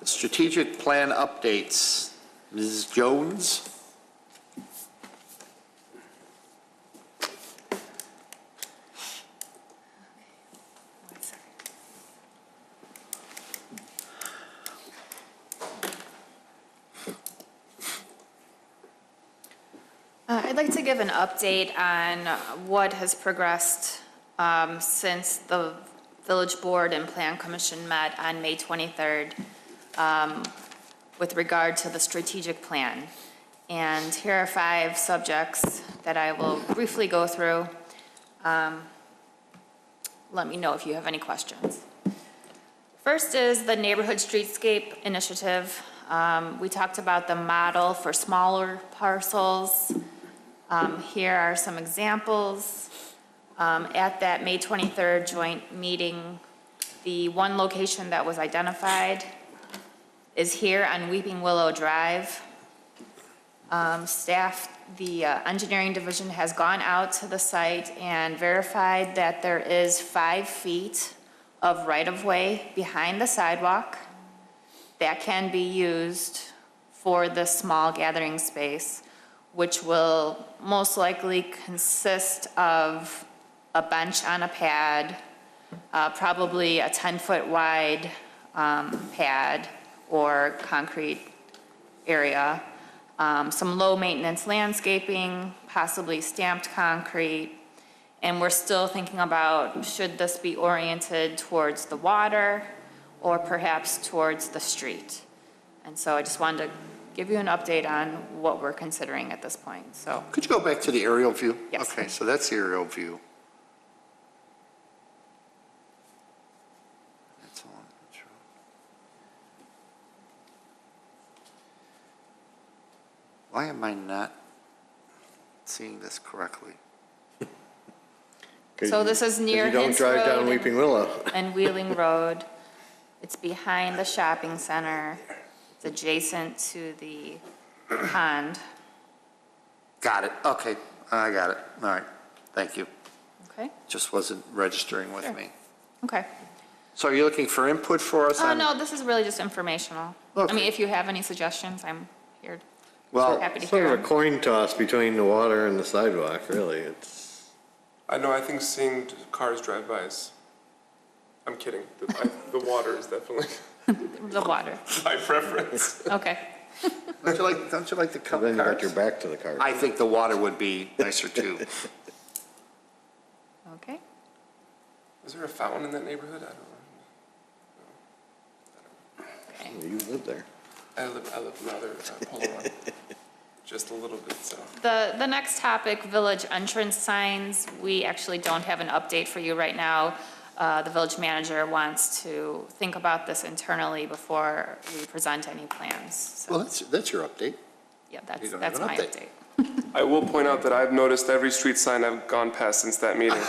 Strategic plan updates. Mrs. Jones? One second. I'd like to give an update on what has progressed since the Village Board and Plan Commission met on May 23rd with regard to the strategic plan. And here are 5 subjects that I will briefly go through. Let me know if you have any questions. First is the Neighborhood Streetscape Initiative. We talked about the model for smaller parcels. Here are some examples. At that May 23rd joint meeting, the one location that was identified is here on Weeping Willow Drive. Staff, the engineering division has gone out to the site and verified that there is 5 feet of right-of-way behind the sidewalk that can be used for this small gathering space, which will most likely consist of a bench on a pad, probably a 10-foot wide pad or concrete area, some low-maintenance landscaping, possibly stamped concrete, and we're still thinking about, should this be oriented towards the water or perhaps towards the street? And so I just wanted to give you an update on what we're considering at this point, so. Could you go back to the aerial view? Yes. Okay, so that's the aerial view. That's all I'm sure. Why am I not seeing this correctly? So this is near You don't Hintz drive down Road Weeping Willow. and Wheeling Road. It's behind the shopping center. It's adjacent to the pond. Got it, okay, I got it, all right, thank you. Okay, Just wasn't registering with Sure. me. okay. So are you looking for input for us Oh, on? no, this is really just informational. I Okay. mean, if you have any suggestions, I'm here, Well, happy to Sort hear of a them. coin toss between the water and the sidewalk, really. It's, I know, I think seeing cars drive by is, I'm kidding. The water is definitely The water, my preference. okay. don't you like the then you got cars? your back to the car. I think the water would be nicer too. Okay, Is there a fountain in that neighborhood? I don't know. okay. You live there. I live another Polo one. Just a little bit, so. The next topic, village entrance signs, we actually don't have an update for you right now. The village manager wants to think about this internally before we present any plans. So, Well, that's your update. yeah, you that's don't have an my update. update. I will point out that I've noticed every street sign I've gone past since that meeting.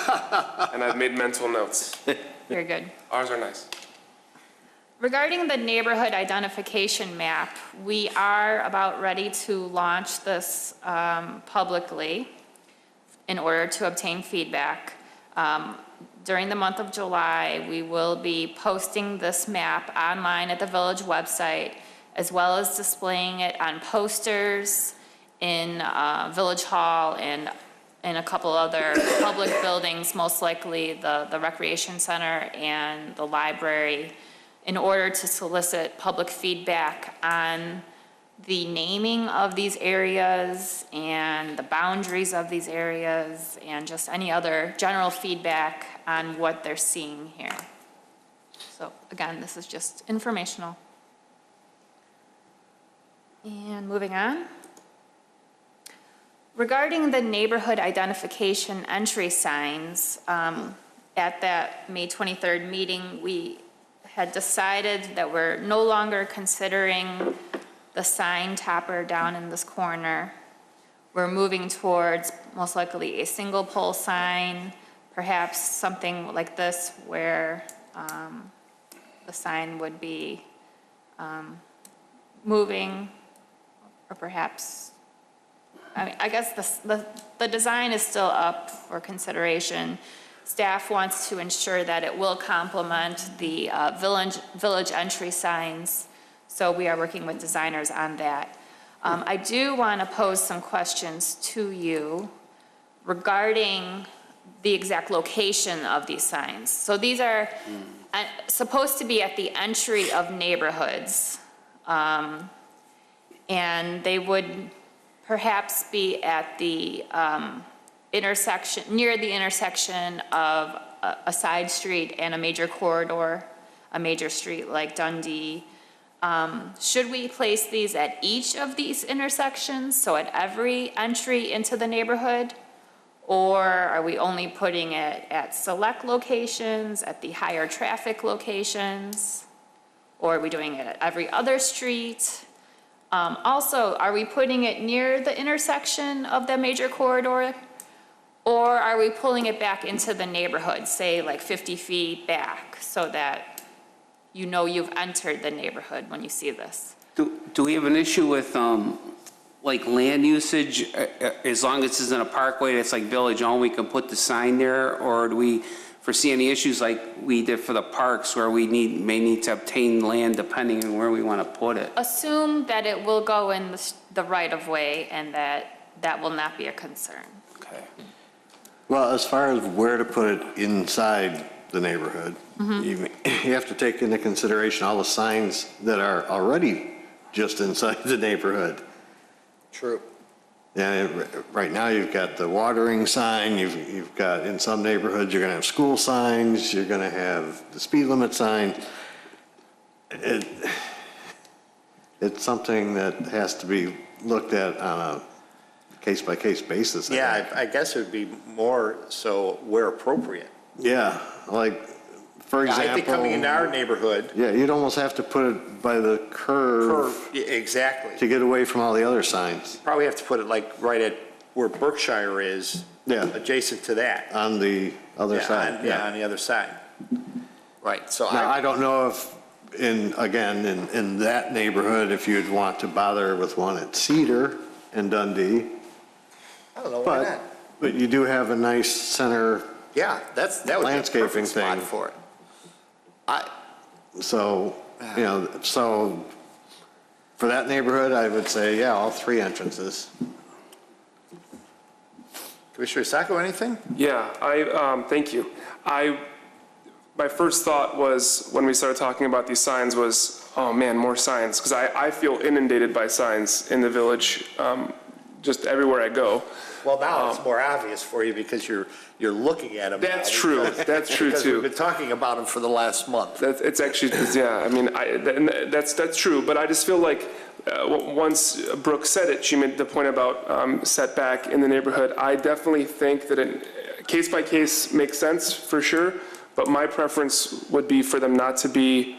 And I've made mental notes. Very good. Ours are nice. Regarding the neighborhood identification map, we are about ready to launch this publicly in order to obtain feedback. During the month of July, we will be posting this map online at the village website, as well as displaying it on posters in Village Hall and in a couple other public buildings, most likely the Recreation Center and the library, in order to solicit public feedback on the naming of these areas and the boundaries of these areas and just any other general feedback on what they're seeing here. So again, this is just informational. And moving on. Regarding the neighborhood identification entry signs, at that May 23rd meeting, we had decided that we're no longer considering the sign topper down in this corner. We're moving towards most likely a single pole sign, perhaps something like this where the sign would be moving, or perhaps, I mean, I guess the design is still up for consideration. Staff wants to ensure that it will complement the village entry signs, so we are working with designers on that. I do want to pose some questions to you regarding the exact location of these signs. So these are supposed to be at the entry of neighborhoods, and they would perhaps be at the intersection, near the intersection of a side street and a major corridor, a major street like Dundee. Should we place these at each of these intersections, so at every entry into the neighborhood? Or are we only putting it at select locations, at the higher traffic locations? Or are we doing it at every other street? Also, are we putting it near the intersection of the major corridor? Or are we pulling it back into the neighborhood, say like 50 feet back, so that you know you've entered the neighborhood when you see this? Do we have an issue with, like, land usage? As long as it's in a parkway that's like village owned, we can put the sign there? Or do we foresee any issues like we did for the parks where we may need to obtain land depending on where we want to put it? Assume that it will go in the right-of-way and that will not be a concern. Okay. Well, as far as where to put it inside the neighborhood, you have to take into consideration all the signs that are already just inside the neighborhood. True. Yeah, right now you've got the watering sign, you've got, in some neighborhoods, you're gonna have school signs, you're gonna have the speed limit sign. It's something that has to be looked at on a case-by-case basis. I think. Yeah, I guess it would be more so where appropriate. Yeah, like, for example. I think coming into our neighborhood. Yeah, you'd almost have to put it by the curve Yeah, exactly. to get away from all the other signs Probably have to put it like right at where Berkshire is. Yeah. Adjacent to that. on the other side. Yeah, on the other side. Right, so Now, I don't know if, in that neighborhood, if you'd want to bother with one at Cedar and Dundee, I don't know, why not? but you do have a nice center, Yeah, that would be a Landscaping perfect spot thing. for it. so, so for that neighborhood, I would say, yeah, all three entrances. Commissioner Sacco, anything? Yeah, thank you. My first thought was, when we started talking about these signs, was, oh man, more signs, because I feel inundated by signs in the village, just everywhere I go. Well, now it's more obvious for you because you're looking at them. That's true. That's true, Because too. we've been talking about them for the last month. It's actually, yeah, I mean, that's true, but I just feel like, once Brooke said it, she made the point about setback in the neighborhood. I definitely think that case by case makes sense, for sure, but my preference would be for them not to be,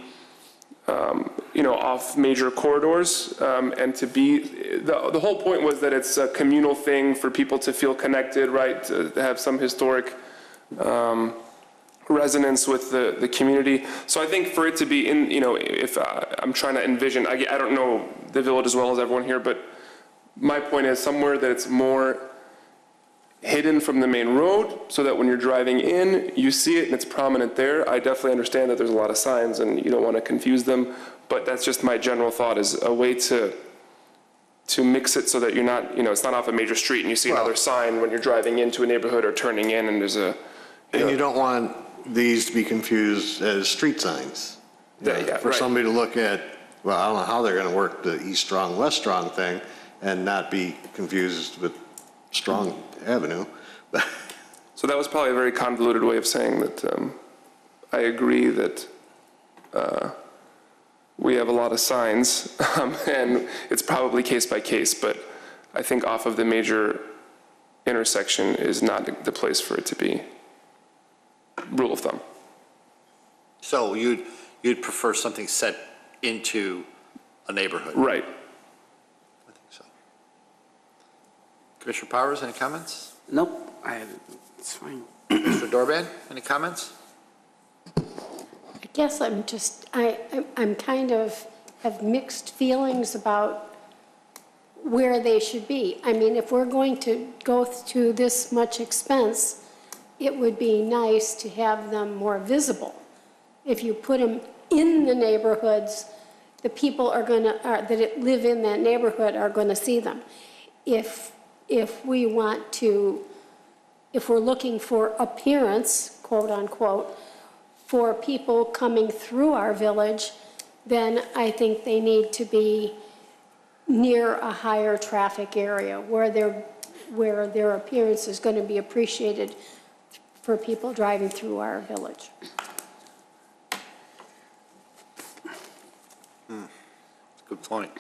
off major corridors, and to be, the whole point was that it's a communal thing for people to feel connected, right, to have some historic resonance with the community. So I think for it to be in, if I'm trying to envision, I don't know the village as well as everyone here, but my point is somewhere that it's more hidden from the main road, so that when you're driving in, you see it and it's prominent there. I definitely understand that there's a lot of signs and you don't want to confuse them, but that's just my general thought, is a way to mix it so that you're not, it's not off a major street and you see another sign when you're driving into a neighborhood or turning in and there's a, And you don't want these to be confused as street signs. For somebody to look at, well, I don't know how they're going to work the East Strong, West Strong thing and not be confused with Strong Avenue. So that was probably a very convoluted way of saying that I agree that we have a lot of signs, and it's probably case by case, but I think off of the major intersection is not the place for it to be. Rule of thumb. So you'd prefer something set into a neighborhood? Right. I think so. Commissioner Powers, any comments? Nope, it's fine. Mr. Dorban, any comments? I guess I'm kind of have mixed feelings about where they should be. I mean, if we're going to go to this much expense, it would be nice to have them more visible. If you put them in the neighborhoods, the people that live in that neighborhood are going to see them. If we're looking for appearance, quote unquote, for people coming through our village, then I think they need to be near a higher traffic area where their appearance is going to be appreciated for people driving through our village. Good point.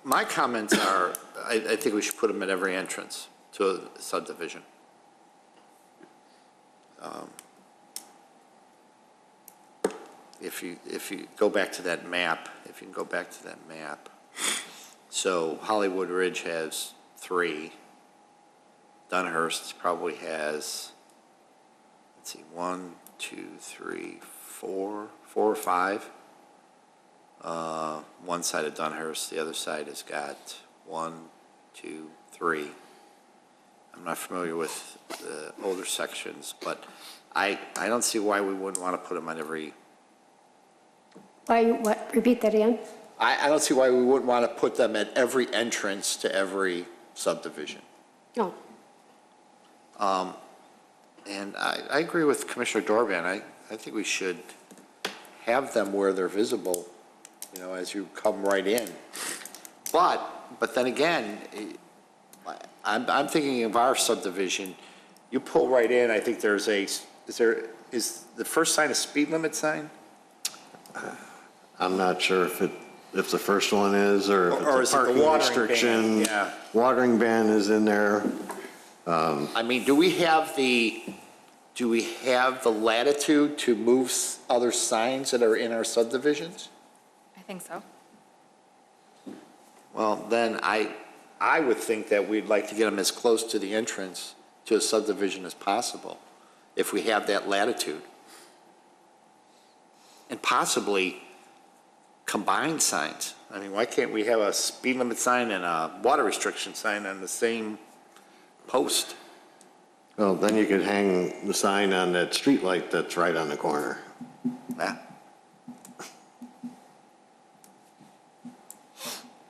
My comments are, I think we should put them at every entrance to a subdivision. If you go back to that map, so Hollywood Ridge has 3. Dunhurst probably has, let's see, 1, 2, 3, 4 or 5. One side of Dunhurst, the other side has got 1, 2, 3. I'm not familiar with the older sections, but I don't see why we wouldn't want to put them on every. Repeat that again? I don't see why we wouldn't want to put them at every entrance to every subdivision. No. And I agree with Commissioner Dorban. I think we should have them where they're visible, you know, as you come right in. But then again, I'm thinking of our subdivision. You pull right in, I think there's is the first sign a speed limit sign? I'm not sure if the first one is, or Or if is it's a it the parking watering restriction. ban? Yeah. Watering ban is in there. I mean, do we have the latitude to move other signs that are in our subdivisions? I think so. Well, then I would think that we'd like to get them as close to the entrance to a subdivision as possible, if we have that latitude. And possibly combined signs. I mean, why can't we have a speed limit sign and a water restriction sign on the same post? Well, then you could hang the sign on that street light that's right on the corner. Yeah.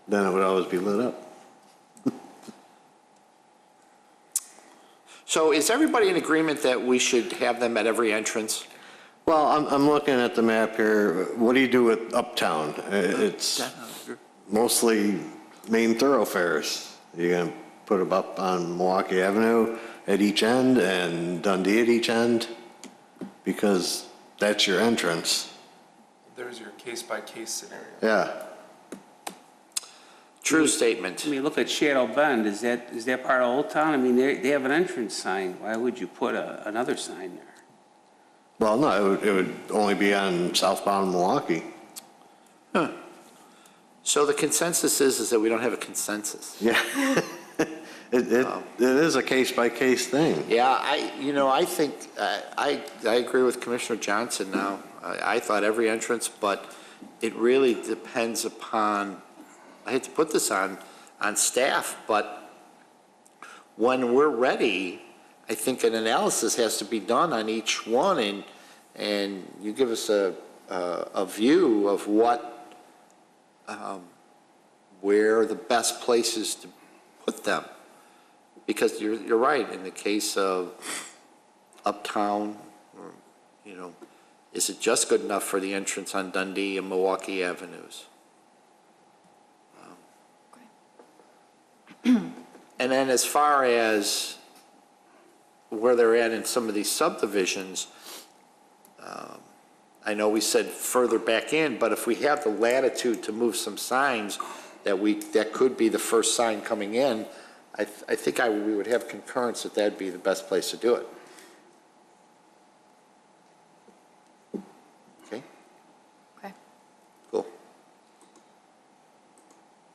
Then it would always be lit up. So is everybody in agreement that we should have them at every entrance? Well, I'm looking at the map here. What do you do with Uptown? It's mostly main thoroughfares. You're going to put them up on Milwaukee Avenue at each end and Dundee at each end, because that's your entrance. There's your case-by-case scenario. Yeah. True statement. I mean, look at Shadow Bend, is that part of Old Town? I mean, they have an entrance sign, why would you put another sign there? Well, no, it would only be on southbound Milwaukee. So the consensus is that we don't have a consensus. Yeah. It is a case-by-case thing. Yeah, I think, I agree with Commissioner Johnson now. I thought every entrance, but it really depends upon, I hate to put this on staff, but when we're ready, I think an analysis has to be done on each one, and you give us a view of where the best places to put them. Because you're right, in the case of Uptown, or, you know, is it just good enough for the entrance on Dundee and Milwaukee Avenues? And then as far as where they're at in some of these subdivisions, I know we said further back in, but if we have the latitude to move some signs that could be the first sign coming in, I think we would have concurrence that that'd be the best place to do it. Okay? Okay. Cool.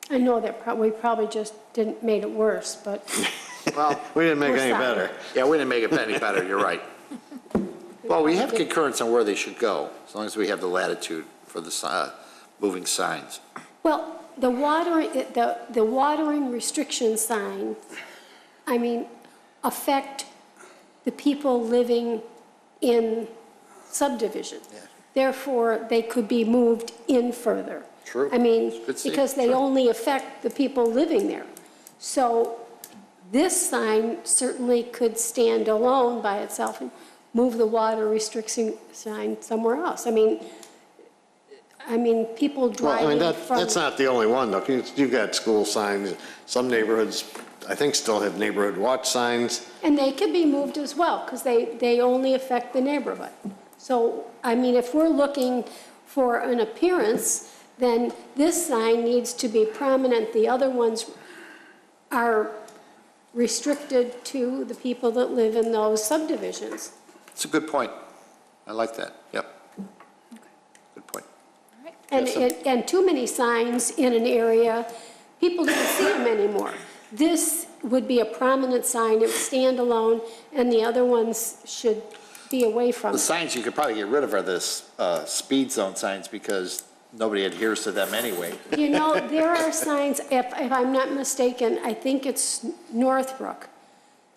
I know that we probably just didn't made it worse, but Well, We didn't make it We're any sorry. better. yeah, we didn't make it any better, you're right. Well, we have concurrence on where they should go, as long as we have the latitude for the moving signs. well, the watering restriction sign, I mean, affect the people living in subdivision. Yeah. Therefore, they could be moved in further. True. I mean, Good see. because they True. only affect the people living there. So this sign certainly could stand alone by itself and move the water restriction sign somewhere else. I mean, people Well, I mean, driving from. that's not the only one, though. You've got school signs. Some neighborhoods, I think, still have neighborhood watch signs. And they can be moved as well, because they only affect the neighborhood. So, I mean, if we're looking for an appearance, then this sign needs to be prominent. The other ones are restricted to the people that live in those subdivisions. It's a good point. I like that, yep. Good point. And too many signs in an area, people don't see them anymore. This would be a prominent sign, it would stand alone, and the other ones should be away from The it. signs you could probably get rid of are the speed zone signs, because nobody adheres to them anyway. You know, there are signs, if I'm not mistaken, I think it's Northbrook,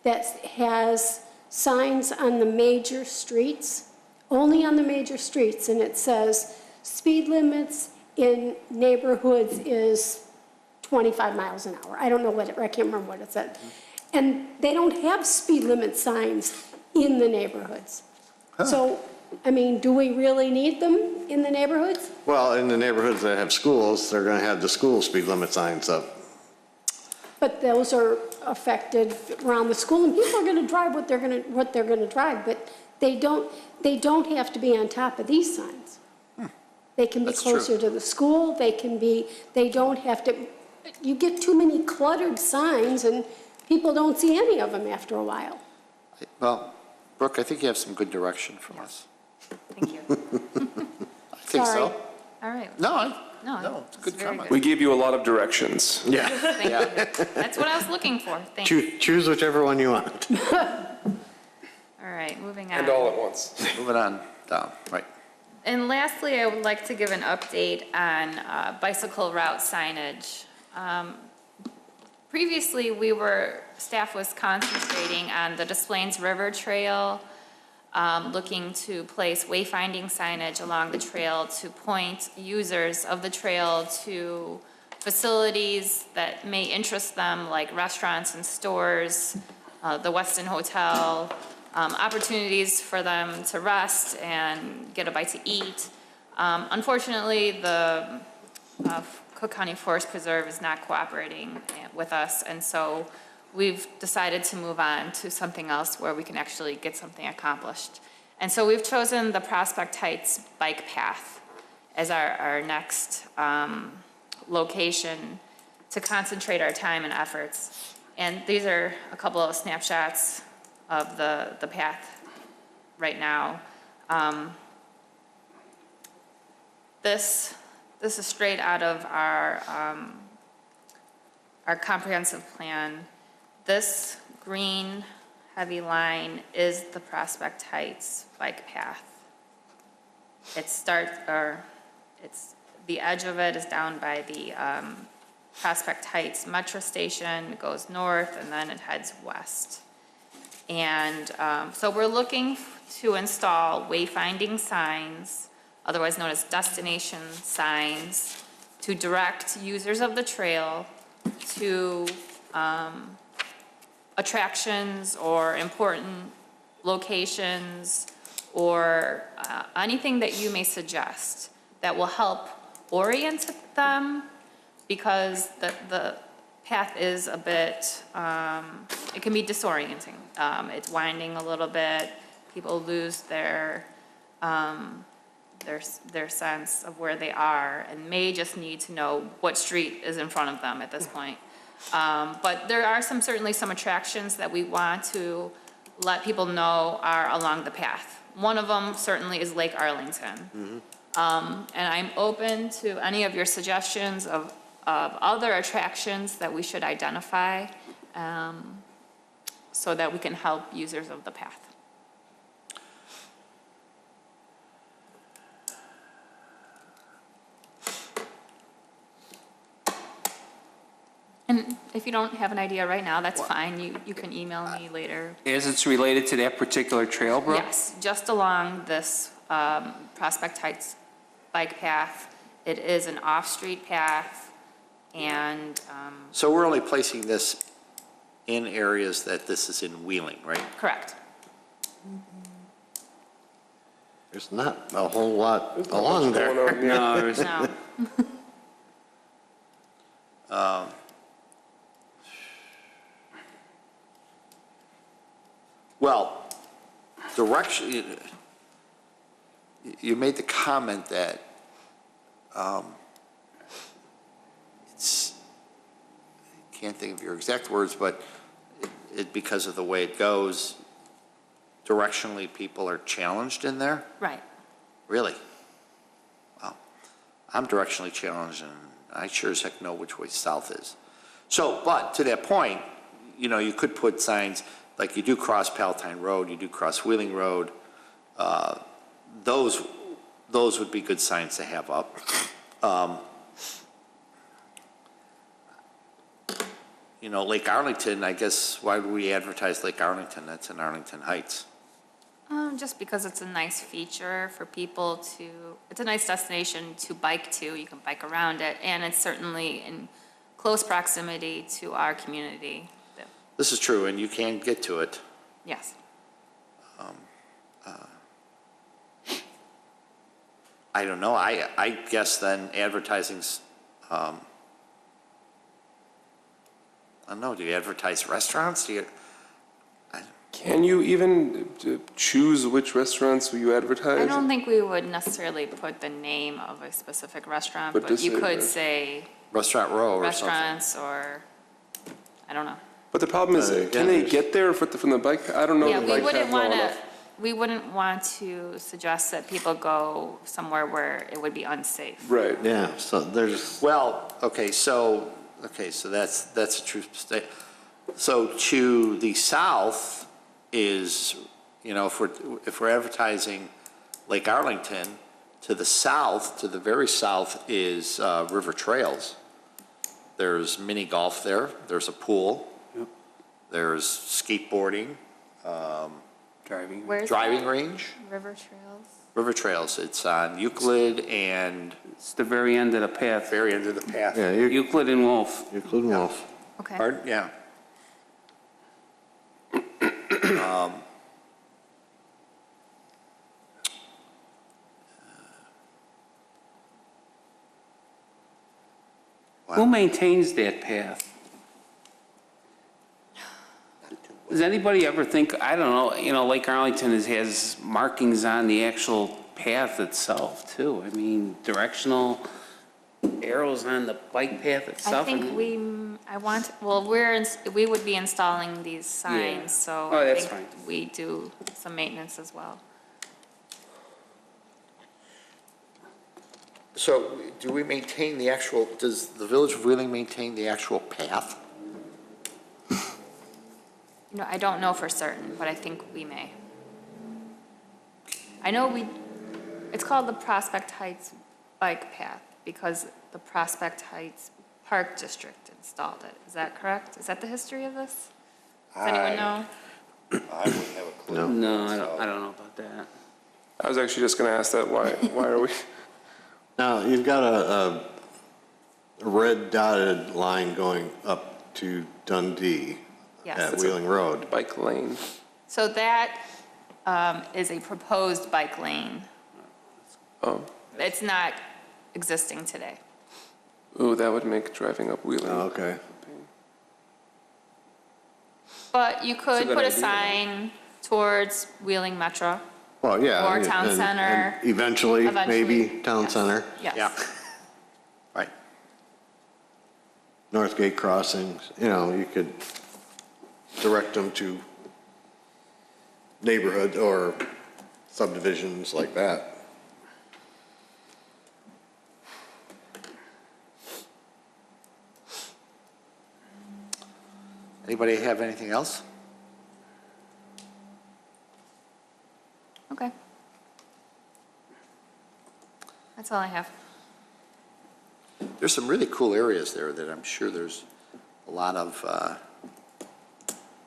that has signs on the major streets, only on the major streets, and it says, speed limits in neighborhoods is 25 miles an hour. I don't know what I can't remember what it said. And they don't have speed limit signs in the neighborhoods. So, I mean, do we really need them in the neighborhoods? Well, in the neighborhoods that have schools, they're going to have the school speed limit signs up. But those are affected around the school, and people are gonna drive what they're gonna drive, but they don't have to be on top of these signs. They can be That's true. closer to the school, they don't have to, you get too many cluttered signs, and people don't see any of them after a while. Well, Brooke, I think you have some good direction from us. Thank you. I think Sorry. so. All right. No, it's a good very comment. We gave you a lot of directions. Yeah. Thank you. That's what I was looking for. Thank you. Choose whichever one you want. All right, moving on. And all at once. Moving on down, right. And lastly, I would like to give an update on bicycle route signage. Previously, staff was concentrating on the Des Plaines River Trail, looking to place wayfinding signage along the trail to point users of the trail to facilities that may interest them, like restaurants and stores, the Westin Hotel, opportunities for them to rest and get a bite to eat. Unfortunately, the Cook County Forest Preserve is not cooperating with us, and so we've decided to move on to something else where we can actually get something accomplished. And so we've chosen the Prospect Heights Bike Path as our next location to concentrate our time and efforts. And these are a couple of snapshots of the path right now. This is straight out of our comprehensive plan. This green heavy line is the Prospect Heights bike path. The edge of it is down by the Prospect Heights Metro Station, it goes north, and then it heads west. And so we're looking to install wayfinding signs, otherwise known as destination signs, to direct users of the trail to attractions or important locations or anything that you may suggest that will help orient them, because the path is a bit, it can be disorienting. It's winding a little bit. People lose their sense of where they are and may just need to know what street is in front of them at this point. But there are certainly some attractions that we want to let people know are along the path. One of them certainly is Lake Arlington. And I'm open to any of your suggestions of other attractions that we should identify so that we can help users of the path. And if you don't have an idea right now, that's fine. You can email me later. As it's related to that particular trail, Brooke? Yes, just along this Prospect Heights bike path. It is an off-street path, and So we're only placing this in areas that this is in Wheeling, right? correct. There's not a whole lot along there. No, there's, No. Well, direction, you made the comment that it's, I can't think of your exact words, but because of the way it goes, directionally, people are challenged in there? Right. Really? Wow. I'm directionally challenged, and I sure as heck know which way south is. So, but to that point, you could put signs, like you do cross Palatine Road, you do cross Wheeling Road. Those would be good signs to have up. Lake Arlington, I guess, why would we advertise Lake Arlington? That's in Arlington Heights. Just because it's a nice feature for people it's a nice destination to bike to. You can bike around it, and it's certainly in close proximity to our community. This is true, and you can get to it. Yes. I don't know, I guess then advertising's, I don't know, do you advertise restaurants? Do you, Can you even choose which restaurants you advertise? I don't think we would necessarily put the name of a specific restaurant, But but just you say could rest- say Restaurant Row or something? restaurants or, I don't know. But the problem is, Again, can they there's- get there from the bike? I don't know Yeah, the we bike wouldn't path well want to, enough. we wouldn't want to suggest that people go somewhere where it would be unsafe. Right. Yeah, so there's, Well, okay, so that's a true state. So to the south is, you know, if we're advertising Lake Arlington, to the south, to the very south is River Trails. There's mini golf there, there's a pool, there's skateboarding, Driving. Where's driving that? range, River Trails? River Trails. It's on Euclid and It's the very end of the path. very end of the path. yeah, Euclid and Wolf. Euclid and Wolf. Okay. Pardon? Yeah. Who maintains that path? Does anybody ever think, I don't know, you know, Lake Arlington has markings on the actual path itself too. I mean, directional arrows on the bike path I itself. think mean, we would be installing these signs, so Oh, I that's think fine. we do some maintenance as well. So do we maintain the actual, does the Village of Wheeling maintain the actual path? You know, I don't know for certain, but I think we may. I know it's called the Prospect Heights Bike Path because the Prospect Heights Park District installed it. Is that correct? Is that the history of this? Does anyone know? I wouldn't have a clue. No, I don't know about that. I was actually just going to ask that, why are we? Now, you've got a red dotted line going up to Dundee Yes. at Wheeling Road. Bike lane. So that is a proposed bike lane. Oh, It's not existing today. ooh, that would make driving up Wheeling. Oh, okay. But you could good put a idea, though. sign towards Wheeling Metro. Well, yeah. Or town and center. Eventually, maybe town yes. center, Yeah. Yes. Right. Northgate crossings, you know, you could direct them to neighborhood or subdivisions like that. Anybody have anything else? Okay. That's all I have. There's some really cool areas there that I'm sure there's a lot of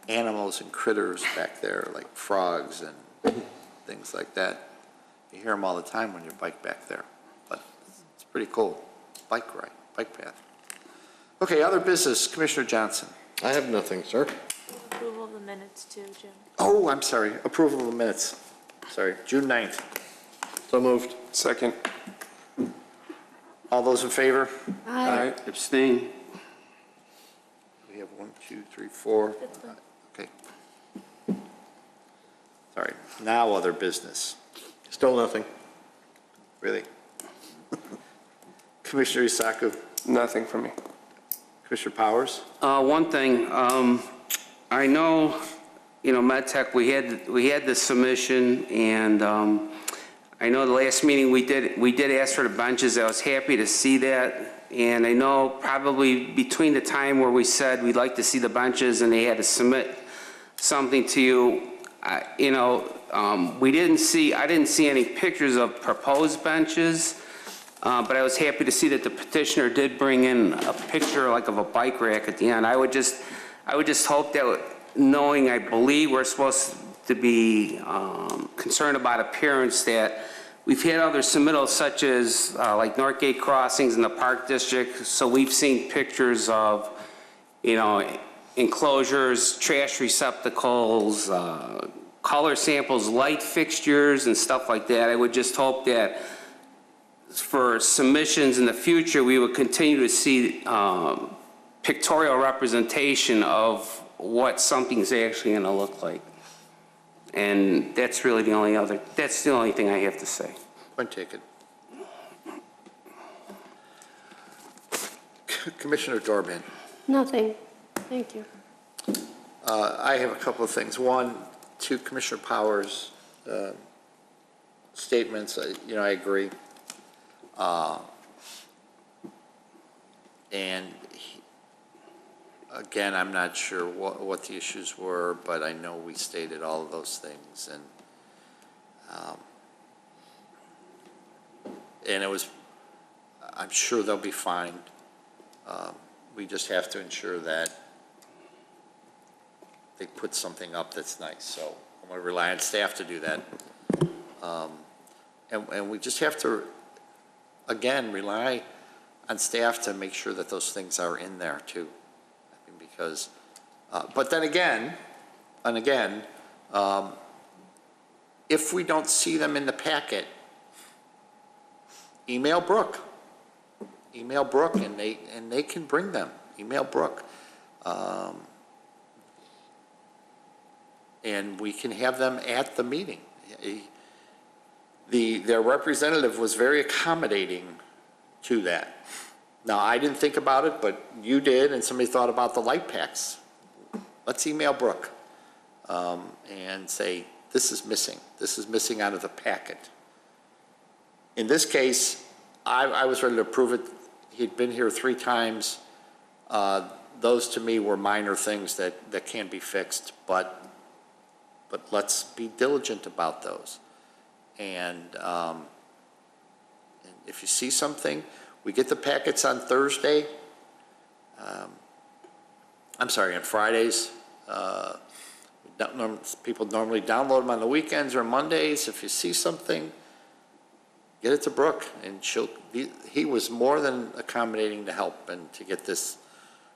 animals and critters back there, like frogs and things like that. You hear them all the time when you bike back there, but it's pretty cool. Bike ride, bike path. Okay, other business, Commissioner Johnson. I have nothing, sir. Approval of the minutes too, Jim. Oh, I'm sorry, approval of the minutes. Sorry, June 9th. So moved. Second. All those in favor? Aye. Abstain. We have 1, 2, 3, 4. That's fine. Okay. Sorry, now other business. Still nothing. Really? Commissioner Isaku, Nothing for me. Commissioner Powers? One thing, I know, you know, MedTech, we had the submission, and I know the last meeting we did ask for the benches. I was happy to see that, and I know probably between the time where we said we'd like to see the benches and they had to submit something to you, you know, I didn't see any pictures of proposed benches. But I was happy to see that the petitioner did bring in a picture like of a bike rack at the end. I would just hope that, knowing I believe we're supposed to be concerned about appearance, that we've had other submittals such as like Northgate Crossings in the Park District, so we've seen pictures of, you know, enclosures, trash receptacles, color samples, light fixtures and stuff like that. I would just hope that for submissions in the future, we would continue to see pictorial representation of what something's actually going to look like. And that's really that's the only thing I have to say. Point taken. Commissioner Dorbin. Nothing. Thank you. I have a couple of things. One, to Commissioner Powers' statements, I agree. And again, I'm not sure what the issues were, but I know we stated all of those things, and it was, I'm sure they'll be fine. We just have to ensure that they put something up that's nice. So I'm going to rely on staff to do that. And we just have to, again, rely on staff to make sure that those things are in there too. I mean, because, but then again, if we don't see them in the packet, email Brooke. Email Brooke and they can bring them. Email Brooke. And we can have them at the meeting. Their representative was very accommodating to that. Now, I didn't think about it, but you did, and somebody thought about the light packs. Let's email Brooke and say, this is missing. This is missing out of the packet. In this case, I was ready to approve it. He'd been here 3 times. Those to me were minor things that can be fixed, but let's be diligent about those. And if you see something, we get the packets on Thursday. I'm sorry, on Fridays. People normally download them on the weekends or Mondays. If you see something, get it to Brooke, and he was more than accommodating to help and to get this,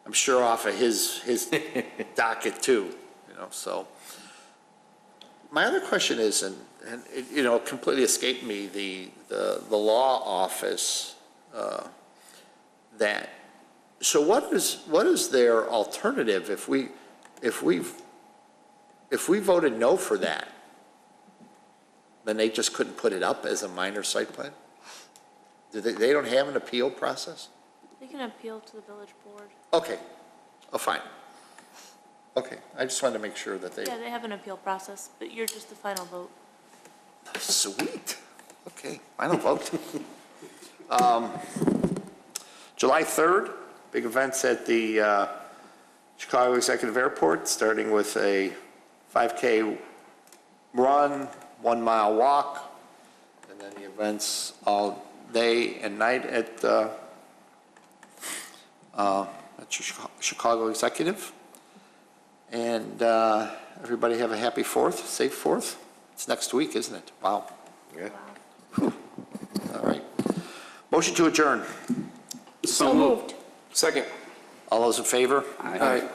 I'm sure, off of his docket too, so. My other question is, and it completely escaped me, the law office, so what is their alternative if we voted no for that? Then they just couldn't put it up as a minor site plan? They don't have an appeal process? They can appeal to the village board. Okay, fine. Okay, I just wanted to make sure that they. Yeah, they have an appeal process, but you're just the final vote. Sweet. Okay, final vote. July 3rd, big events at the Chicago Executive Airport, starting with a 5K run, 1 mile walk, and then the events all day and night at Chicago Executive. And everybody have a happy 4th, safe 4th. It's next week, isn't it? Wow. Yeah. Whew. All right. Motion to adjourn. So moved. Second. All those in favor? Aye.